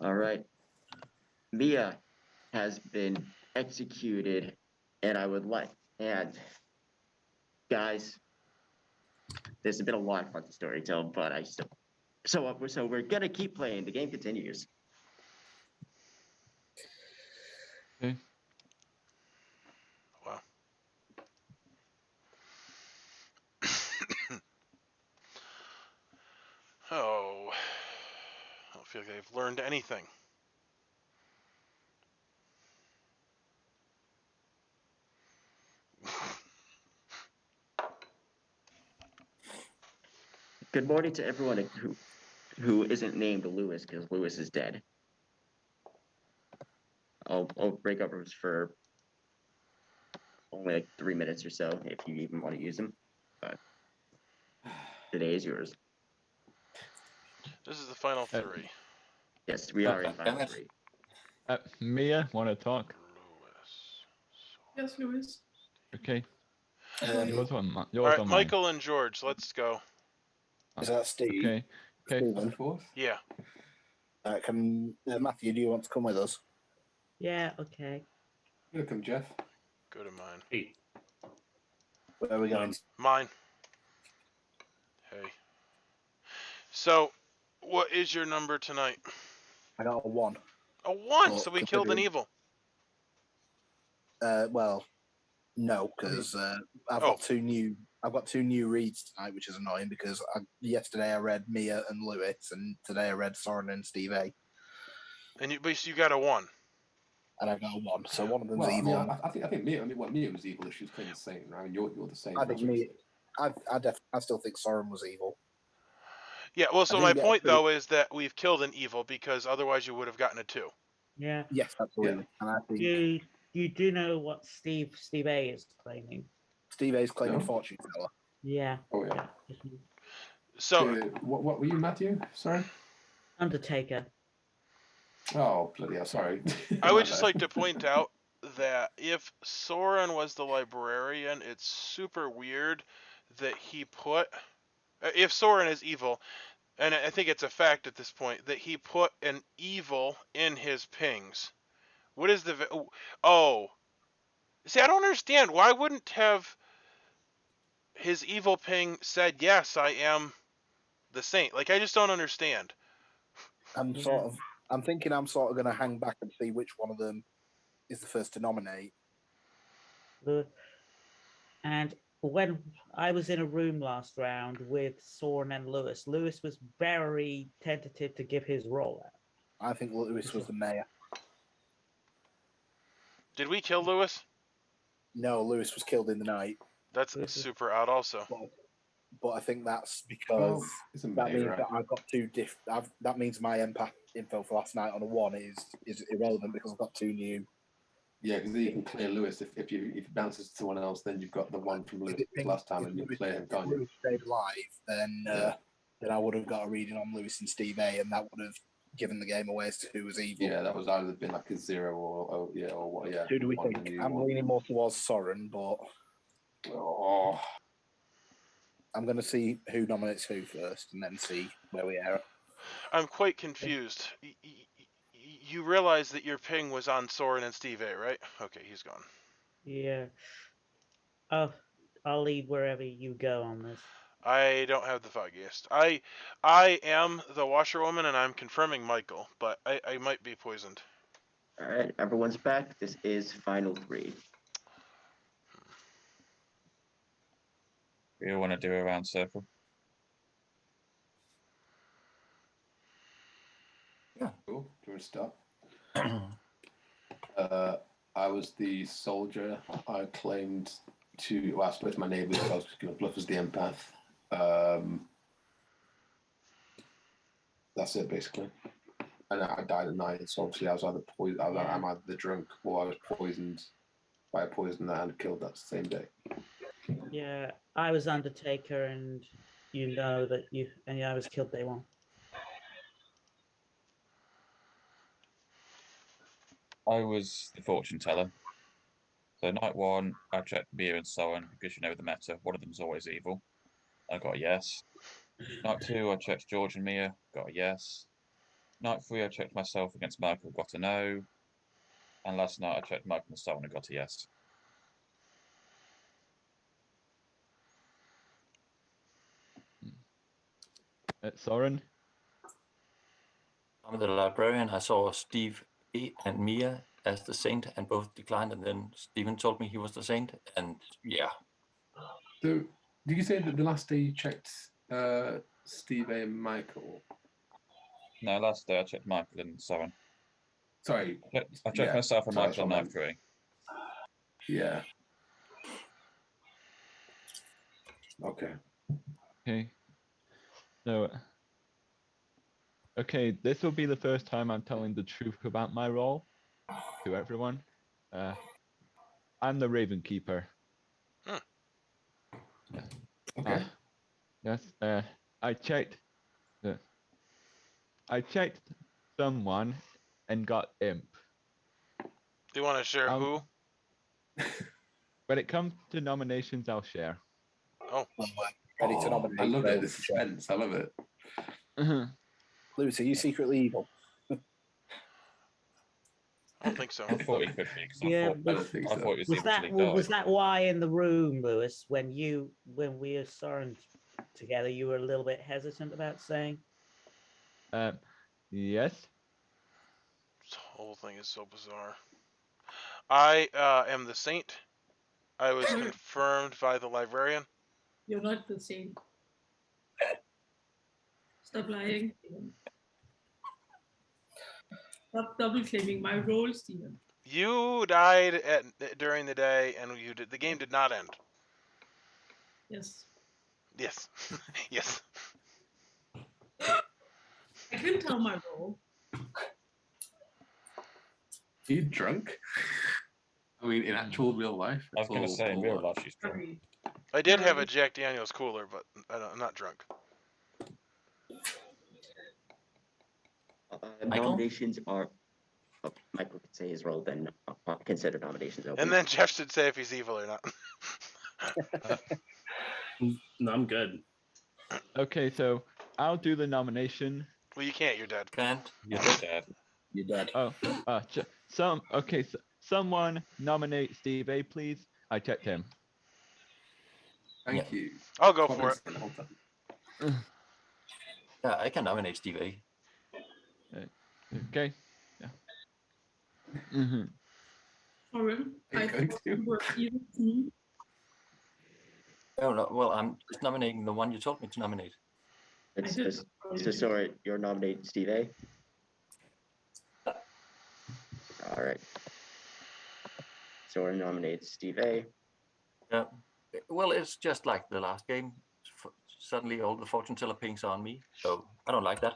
Speaker 2: All right. Mia has been executed, and guys, this has been a lot of fun to storytell, but so we're gonna keep playing. The game continues.
Speaker 9: Okay.
Speaker 1: Wow. Oh, I don't feel like I've learned anything.
Speaker 2: Good morning to everyone who isn't named Lewis, because Lewis is dead. I'll break up for only like 3 minutes or so if you even want to use them. But today is yours.
Speaker 1: This is the final 3.
Speaker 2: Yes, we are in final 3.
Speaker 9: Mia, want to talk?
Speaker 8: Yes, Lewis.
Speaker 9: Okay.
Speaker 8: Yours
Speaker 9: on
Speaker 1: All right, Michael and George, let's go.
Speaker 4: Is that Steve?
Speaker 9: Okay.
Speaker 7: Steve.
Speaker 1: Yeah.
Speaker 4: Matthew, do you want to come with us?
Speaker 6: Yeah, okay.
Speaker 7: Welcome, Jeff.
Speaker 1: Go to mine.
Speaker 10: Hey,
Speaker 4: Where are we going?
Speaker 1: Mine. Hey. So, what is your number tonight?
Speaker 4: I got a 1.
Speaker 1: A 1,
Speaker 4: Well,
Speaker 1: so we killed an evil.
Speaker 4: Well, no, because I've got two new. I've got 2 new reads tonight, which is annoying because yesterday I read Mia and Lewis, and today I read Soren and Steve A.
Speaker 1: And you got a 1.
Speaker 4: And I got a 1, so one of them's
Speaker 7: Well,
Speaker 4: evil.
Speaker 7: I think Mia. Mia was evil if she was playing the same. Right? I mean, you're the same.
Speaker 4: I think Mia. I still think Soren was evil.
Speaker 1: Yeah, well, so
Speaker 4: I
Speaker 1: my
Speaker 4: didn't get
Speaker 1: point,
Speaker 4: through-
Speaker 1: though, is that we've killed an evil because otherwise you would have gotten a 2.
Speaker 6: Yeah.
Speaker 4: Yes, absolutely. And I think
Speaker 6: You do know what Steve A is claiming.
Speaker 4: Steve A's claiming
Speaker 7: No?
Speaker 4: fortune teller.
Speaker 6: Yeah.
Speaker 7: Oh yeah.
Speaker 1: So,
Speaker 7: what were you, Matthew? Sorry.
Speaker 6: Undertaker.
Speaker 7: Oh bloody hell! Sorry.
Speaker 1: I would just like to point out that if Soren was the librarian, it's super weird that he put. If Soren is evil, and I think it's a fact at this point, that he put an evil in his pings. What is the. Oh. See, I don't understand. Why wouldn't have his evil ping said, yes, I am the saint? Like, I just don't understand.
Speaker 4: I'm thinking I'm sort of going to hang back and see which one of them is the first to nominate.
Speaker 6: And when I was in a room last round with Soren and Lewis was very tentative to give his role out.
Speaker 4: I think Lewis was the mayor.
Speaker 1: Did we kill Lewis?
Speaker 4: No, Lewis was killed in the night.
Speaker 1: That's super odd, also.
Speaker 4: But I think that's because that means that I've got 2 different. That means my empath info for last night on a 1 is irrelevant because I've got 2 new.
Speaker 7: Yeah, because you can clear Lewis if it bounces to someone else, then you've got the 1 from Lewis last time, and you clear him, can't you?
Speaker 4: If Lewis stayed alive, then I would have got a reading on Lewis and Steve A, and that would have given the game away as to who was evil.
Speaker 7: Yeah, that was either been like a 0 or what? Yeah.
Speaker 4: Who do we think? I'm leaning more towards Soren, but I'm going to see who nominates who first, and then see where we are.
Speaker 1: I'm quite confused. You realize that your ping was on Soren and Steve A, right? Okay, he's gone.
Speaker 6: Yeah. I'll lead wherever you go on this.
Speaker 1: I don't have the foggiest. I am the Washerwoman, and I'm confirming Michael, but I might be poisoned.
Speaker 2: All right, everyone's back. This is final 3.
Speaker 5: We all want to do a round circle.
Speaker 7: Yeah, cool. Do you want to start? I was the soldier. I claimed to. Well, I spoke to my neighbours. I was going to bluff as the empath. That's it, basically. And I died at night. So obviously, I was either poisoned. I'm either drunk or I was poisoned by a poison that I had killed that same day.
Speaker 6: Yeah, I was Undertaker, and you know that I was killed day 1.
Speaker 5: I was the fortune teller. So night 1, I checked Mia and Soren because you know the meta. One of them's always evil. I got a yes. Night 2, I checked George and Mia, got a yes. Night 3, I checked myself against Michael, got a no. And last night, I checked Michael and Soren and got a yes.
Speaker 9: Soren?
Speaker 3: I'm the librarian. I saw Steve A and Mia as the saint, and both declined. And then Stephen told me he was the saint, and yeah.
Speaker 7: So, did you say that the last day you checked Steve A and Michael?
Speaker 5: No, last day I checked Michael and Soren.
Speaker 7: Sorry,
Speaker 5: I checked myself and Michael on night 3.
Speaker 7: Yeah. Okay.
Speaker 9: Okay. So, okay, this will be the first time I'm telling the truth about my role to everyone. I'm the Ravenkeeper.
Speaker 7: Okay.
Speaker 9: Yes. I checked someone and got imp.
Speaker 1: Do you want to share who?
Speaker 9: When it comes to nominations, I'll share.
Speaker 1: Oh.
Speaker 4: Ready to nominate.
Speaker 7: I love it. The suspense. I love it.
Speaker 4: Lewis, are you secretly evil?
Speaker 1: I don't think so.
Speaker 5: I thought he could be because
Speaker 6: Yeah,
Speaker 5: I
Speaker 6: but
Speaker 5: thought,
Speaker 7: think
Speaker 5: I
Speaker 7: so.
Speaker 5: thought he was,
Speaker 6: was
Speaker 5: able
Speaker 6: that
Speaker 5: to die.
Speaker 6: was that why in the room, Lewis, when we were starring together, you were a little bit hesitant about saying?
Speaker 9: Yes.
Speaker 1: This whole thing is so bizarre. I am the saint. I was confirmed by the librarian.
Speaker 8: You're not the same. Stop lying, Stephen. Stop double claiming my role, Stephen.
Speaker 1: You died during the day, and the game did not end.
Speaker 8: Yes.
Speaker 1: Yes, yes.
Speaker 8: I can tell my role.
Speaker 7: Are you drunk? I mean, in actual real life.
Speaker 5: I was going to say, in real life, she's drunk.
Speaker 8: Sorry.
Speaker 1: I did have a Jack Daniels cooler, but I'm not drunk.
Speaker 3: Michael?
Speaker 2: Nominations are. Oh, Michael could say his role, then consider nominations open.
Speaker 1: And then Jeff should say if he's evil or not.
Speaker 10: No, I'm good.
Speaker 9: Okay, so I'll do the nomination.
Speaker 1: Well, you can't. You're dead.
Speaker 3: Can't.
Speaker 5: You're dead.
Speaker 4: You're dead.
Speaker 9: Oh, okay. So someone nominate Steve A, please. I checked him.
Speaker 7: Thank you.
Speaker 1: I'll go for it.
Speaker 3: Yeah, I can nominate Steve A.
Speaker 9: Okay. Yeah. Mm-hmm.
Speaker 8: Oren,
Speaker 7: Are you
Speaker 8: I
Speaker 7: going
Speaker 8: thought
Speaker 7: to?
Speaker 8: you were evil to me.
Speaker 3: Oh, no, well, I'm just nominating the one you told me to nominate.
Speaker 2: It's
Speaker 8: I did.
Speaker 2: so sorry, you're nominating Steve A. All right. Soren nominates Steve A.
Speaker 3: Yeah. Well, it's just like the last game. Suddenly all the fortune teller pings are on me, so I don't like that.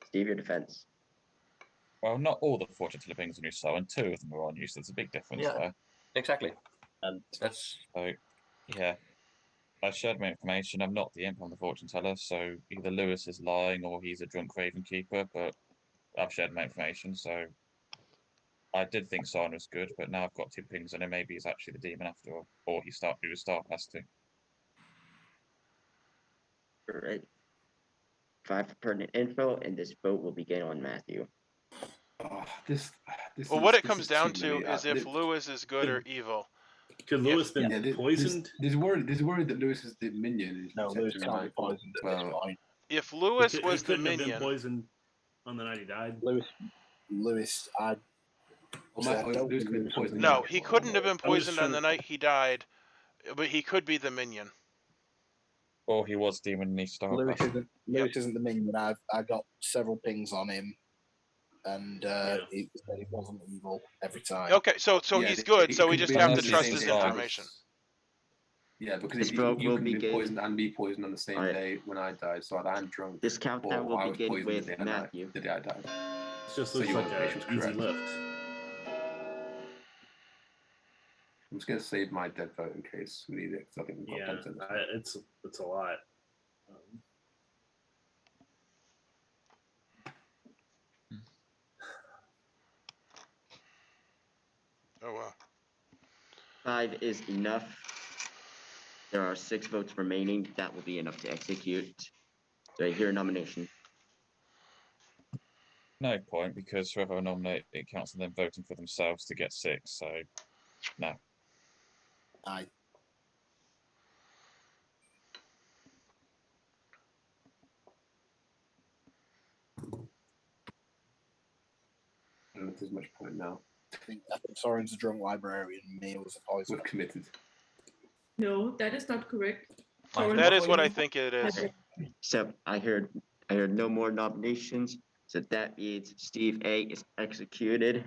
Speaker 2: Steve, your defense.
Speaker 5: Well, not all the fortune teller pings on you, so, and 2 of them are on you, so there's a big difference
Speaker 3: Yeah.
Speaker 5: there.
Speaker 3: Exactly. And that's
Speaker 5: So, yeah. I shared my information. I'm not the imp, I'm the fortune teller, so either Lewis is lying or he's a drunk Ravenkeeper, but I've shared my information, so I did think Sarn was good, but now I've got 2 pings on him. Maybe he's actually the demon after all, or he was Star Pass too.
Speaker 2: All right. 5 pertinent info, and this vote will begin on Matthew.
Speaker 7: Oh, this
Speaker 1: Well,
Speaker 7: is,
Speaker 1: what it
Speaker 7: this
Speaker 1: comes
Speaker 7: is
Speaker 1: down
Speaker 7: too
Speaker 1: to
Speaker 7: many.
Speaker 1: is if Lewis is good or evil.
Speaker 10: Could Lewis been poisoned?
Speaker 7: There's worry that Lewis is the minion.
Speaker 4: No, Lewis can't be poisoned at this point.
Speaker 1: If Lewis
Speaker 10: He
Speaker 1: was the
Speaker 10: couldn't have been
Speaker 1: minion,
Speaker 10: poisoned on the night he died.
Speaker 4: Lewis, I
Speaker 7: Lewis could have been poisoned.
Speaker 1: no, he couldn't have been
Speaker 10: I was just
Speaker 1: poisoned on
Speaker 10: trying
Speaker 1: the
Speaker 10: to-
Speaker 1: night he died, but he could be the minion.
Speaker 5: Or he was demon and he Star
Speaker 4: Lewis
Speaker 5: Pass.
Speaker 4: isn't the minion. I got several pings on him, and he said he wasn't evil every time.
Speaker 1: Okay, so
Speaker 7: Yeah,
Speaker 1: he's good,
Speaker 7: it
Speaker 1: so we
Speaker 7: could
Speaker 1: just
Speaker 7: be
Speaker 1: have
Speaker 7: on
Speaker 1: to
Speaker 7: the
Speaker 1: trust
Speaker 7: same
Speaker 1: his
Speaker 7: day.
Speaker 1: information.
Speaker 7: Yeah, because
Speaker 2: This
Speaker 7: you
Speaker 2: vote will
Speaker 7: could be
Speaker 2: begin-
Speaker 7: poisoned and be poisoned on the same
Speaker 2: Alright.
Speaker 7: day when I died, so I'm drunk.
Speaker 2: This countdown
Speaker 7: or
Speaker 2: will
Speaker 7: I was
Speaker 2: begin
Speaker 7: poisoned
Speaker 2: with
Speaker 7: the day
Speaker 2: Matthew.
Speaker 7: the day I died.
Speaker 10: It just
Speaker 7: So
Speaker 10: looks
Speaker 7: your
Speaker 10: like
Speaker 7: information's
Speaker 10: an easy
Speaker 7: correct.
Speaker 10: lift.
Speaker 7: I'm just gonna save my dead vote in case we need it, because I think we've got
Speaker 10: Yeah,
Speaker 7: content.
Speaker 10: it's a lot.
Speaker 1: Oh wow.
Speaker 2: 5 is enough. There are 6 votes remaining. That will be enough to execute. Do I hear a nomination?
Speaker 5: No point, because whoever I nominate, it counts on them voting for themselves to get 6, so no.
Speaker 4: Aye.
Speaker 7: I don't know if there's much point now.
Speaker 4: I think Soren's a drunk librarian. Me was a poison.
Speaker 7: We've committed.
Speaker 8: No, that is not correct.
Speaker 3: Mine-
Speaker 8: Soren
Speaker 1: That
Speaker 8: was
Speaker 1: is what I
Speaker 8: evil.
Speaker 1: think it is.
Speaker 2: So I heard no more nominations. So that means Steve A is executed.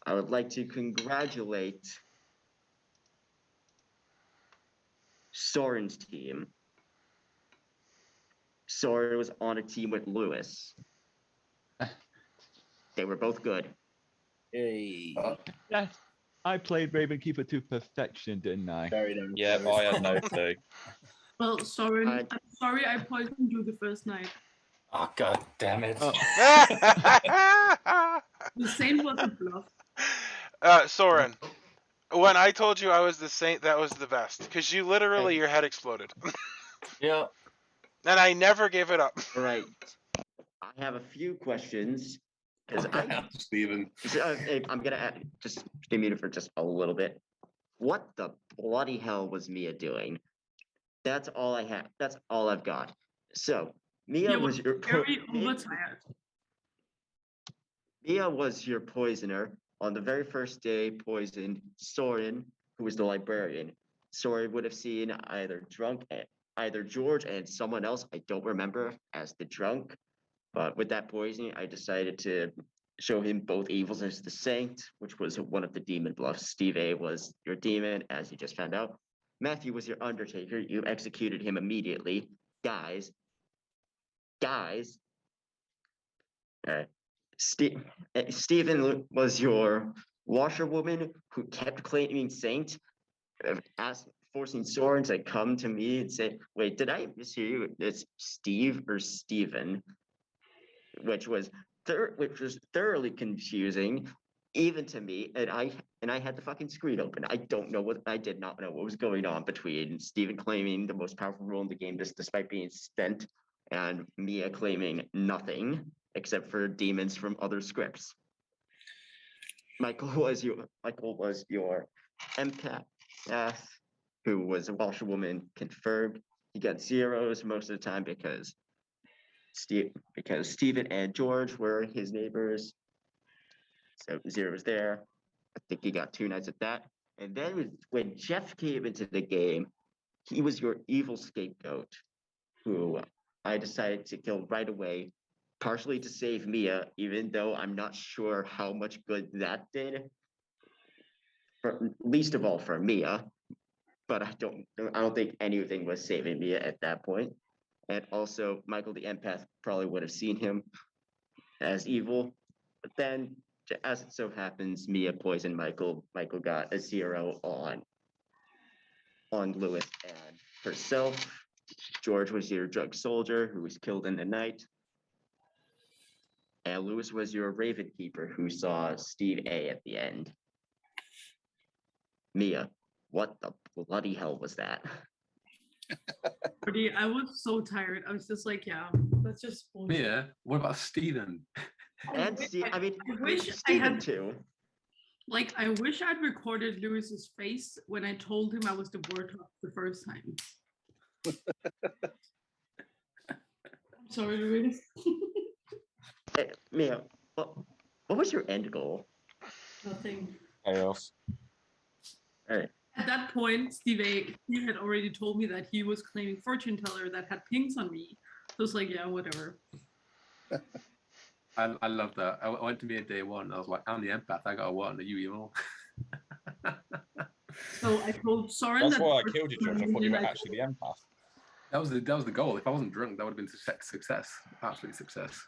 Speaker 2: I would like to congratulate Soren's team. Soren was on a team with Lewis. They were both good.
Speaker 4: Hey,
Speaker 9: Yes, I played Ravenkeeper to perfection, didn't I?
Speaker 4: very nice.
Speaker 5: Yeah, I had no clue.
Speaker 8: Well, Soren,
Speaker 2: I-
Speaker 8: I'm sorry I poisoned you the first night.
Speaker 3: Oh, god damn it.
Speaker 9: Oh.
Speaker 8: The saint was a bluff.
Speaker 1: Soren, when I told you I was the saint, that was the best, because you literally your head exploded,
Speaker 3: Yeah.
Speaker 1: and I never gave it up.
Speaker 2: All right. I have a few questions because
Speaker 7: Stephen.
Speaker 2: I'm gonna just stay muted for just a little bit. What the bloody hell was Mia doing? That's all I have. That's all I've got. So Mia was your
Speaker 8: very overtired.
Speaker 2: Mia was your poisoner. On the very first day, poisoned Soren, who was the librarian. Soren would have seen either George and someone else, I don't remember, as the drunk. But with that poisoning, I decided to show him both evils as the saint, which was one of the demon bluffs. Steve A was your demon, as you just found out. Matthew was your Undertaker. You executed him immediately. Guys. Stephen was your washerwoman who kept claiming saint, forcing Soren to come to me and say, wait, did I mishear you? It's Steve or Steven, which was thoroughly confusing, even to me, and I had the fucking screen open. I did not know what was going on between Steven claiming the most powerful role in the game, despite being spent, and Mia claiming nothing except for demons from other scripts. Michael was your empath, who was a washerwoman confirmed. He got zeros most of the time because Stephen and George were his neighbors. So zeros there. I think he got 2 nights at that. And then when Jeff came into the game, he was your evil scapegoat, who I decided to kill right away, partially to save Mia, even though I'm not sure how much good that did. Least of all for Mia, but I don't think anything was saving Mia at that point. And also, Michael the empath probably would have seen him as evil, but then, as it so happens, Mia poisoned Michael. Michael got a 0 on Lewis and herself. George was your drug soldier who was killed in the night. And Lewis was your Ravenkeeper who saw Steve A at the end. Mia, what the bloody hell was that?
Speaker 8: I was so tired. I was just like, yeah, that's just bullshit.
Speaker 7: Mia, what about Stephen?
Speaker 2: And Steve, I
Speaker 8: wish
Speaker 2: Stephen
Speaker 8: I had
Speaker 2: too.
Speaker 8: Like, I wish I'd recorded Lewis's face when I told him I was the warthog the first time. I'm sorry, Lewis.
Speaker 2: Hey, Mia, what was your end goal?
Speaker 8: Nothing.
Speaker 5: Chaos.
Speaker 2: All right.
Speaker 8: At that point, Steve had already told me that he was claiming fortune teller that had pings on me. So it's like, yeah, whatever.
Speaker 7: I love that. I went to Mia day one. I was like, I'm the empath. I got a 1. Are you evil?
Speaker 8: So I told Soren
Speaker 5: That's
Speaker 8: that
Speaker 5: why I killed you, George. I thought you were actually the empath.
Speaker 7: That was the goal. If I wasn't drunk, that would have been success. Absolute success.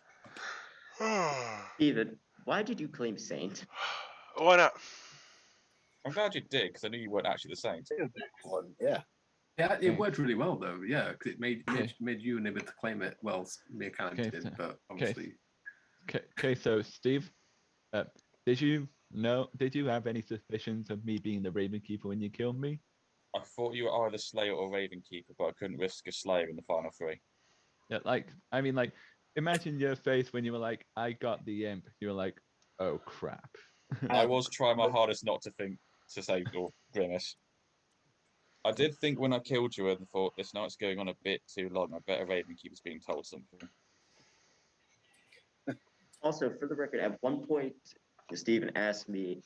Speaker 2: Steven, why did you claim saint?
Speaker 1: Why not?
Speaker 5: I'm glad you did, because I knew you weren't actually the saint.
Speaker 4: Yeah.
Speaker 7: Yeah, it worked really well though. Yeah, because it made you unable to claim it. Well, Mia kind of did, but obviously.
Speaker 9: Okay, so Steve, did you have any suspicions of me being the Ravenkeeper when you killed me?
Speaker 5: I thought you were either Slayer or Ravenkeeper, but I couldn't risk a Slayer in the final 3.
Speaker 9: Yeah, imagine your face when you were like, I got the imp. You were like, oh crap.
Speaker 5: I was trying my hardest not to think to say or grimace. I did think when I killed you and thought this night's going on a bit too long. I bet a Ravenkeeper's being told something.
Speaker 2: Also, for the record, at one point, Steven asked me,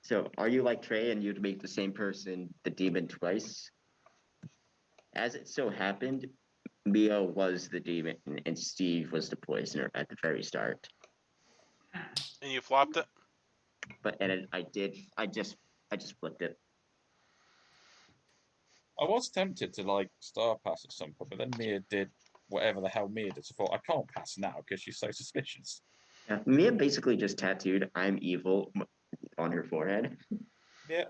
Speaker 2: so are you like Trey and you'd make the same person the demon twice? As it so happened, Mia was the demon and Steve was the poisoner at the very start.
Speaker 1: And you flopped it?
Speaker 2: I just flipped it.
Speaker 5: I was tempted to star pass at some point, but then Mia did whatever the hell Mia did. So I thought I can't pass now because she's so suspicious.
Speaker 2: Yeah, Mia basically just tattooed "I'm evil" on her forehead.
Speaker 5: Yeah.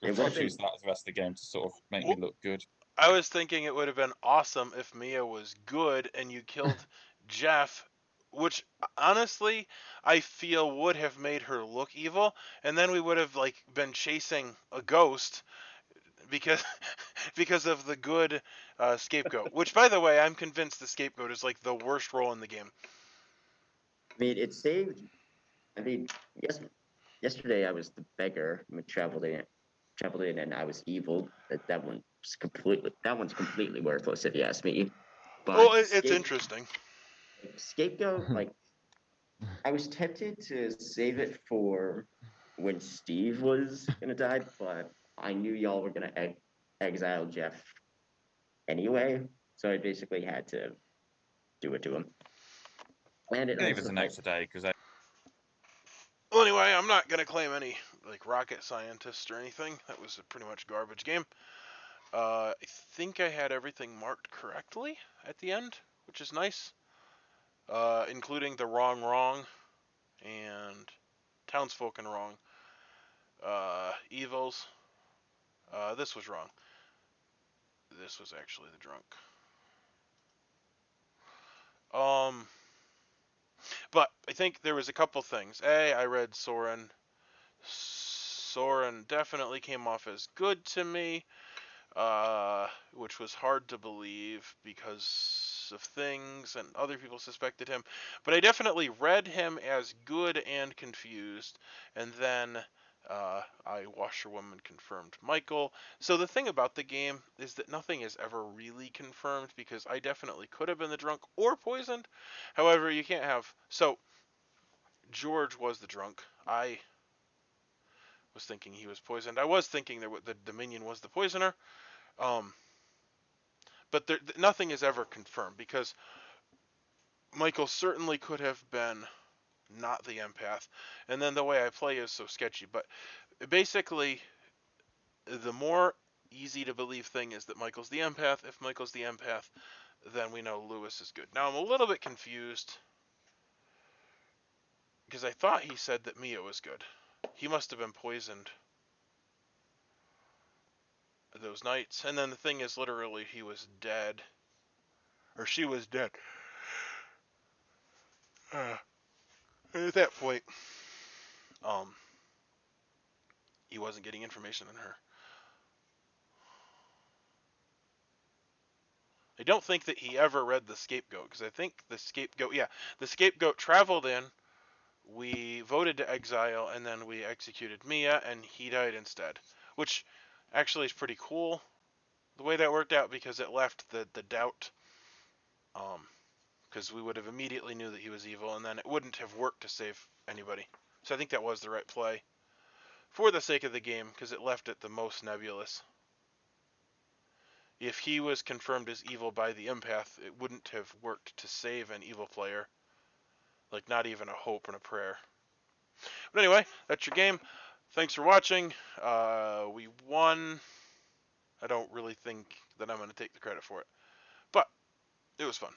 Speaker 5: I'll try to use that as the rest of the game to sort of make me look good.
Speaker 1: I was thinking it would have been awesome if Mia was good and you killed Jeff, which honestly I feel would have made her look evil, and then we would have been chasing a ghost because of the good Scapegoat. Which, by the way, I'm convinced the scapegoat is like the worst role in the game.
Speaker 2: I mean, it saved. I mean, yesterday I was the beggar. I mean, traveled in, and I was evil. That one's completely worthless if you ask me.
Speaker 1: Well,
Speaker 2: But
Speaker 1: it's interesting.
Speaker 2: scapegoat, like I was tempted to save it for when Steve was gonna die, but I knew y'all were gonna exile Jeff anyway, so I basically had to do it to him. And it
Speaker 5: Gave us
Speaker 2: also
Speaker 5: an
Speaker 2: helped.
Speaker 5: extra day because
Speaker 1: Well, anyway, I'm not gonna claim any like rocket scientist or anything. That was a pretty much garbage game. I think I had everything marked correctly at the end, which is nice, including the wrong and Townsfolk and wrong. Evils. This was wrong. This was actually the drunk. But I think there was a couple things. I read Soren. Soren definitely came off as good to me, which was hard to believe because of things and other people suspected him. But I definitely read him as good and confused, and then Washerwoman confirmed Michael. So the thing about the game is that nothing is ever really confirmed because I definitely could have been the drunk or poisoned. However, you can't have. So George was the drunk. I was thinking he was poisoned. I was thinking that the Minion was the poisoner. But nothing is ever confirmed because Michael certainly could have been not the empath, and then the way I play is so sketchy. But basically, the more easy to believe thing is that Michael's the empath. If Michael's the empath, then we know Lewis is good. Now I'm a little bit confused because I thought he said that Mia was good. He must have been poisoned those nights. And then the thing is, literally, he was dead. Or she was dead. And at that point, he wasn't getting information on her. I don't think that he ever read the scapegoat, because I think the scapegoat traveled in, we voted to exile, and then we executed Mia, and he died instead. Which actually is pretty cool, the way that worked out, because it left the doubt, because we would have immediately knew that he was evil, and then it wouldn't have worked to save anybody. So I think that was the right play, for the sake of the game, because it left it the most nebulous. If he was confirmed as evil by the empath, it wouldn't have worked to save an evil player. Like, not even a hope and a prayer. But anyway, that's your game. Thanks for watching. We won. I don't really think that I'm going to take the credit for it. But, it was fun.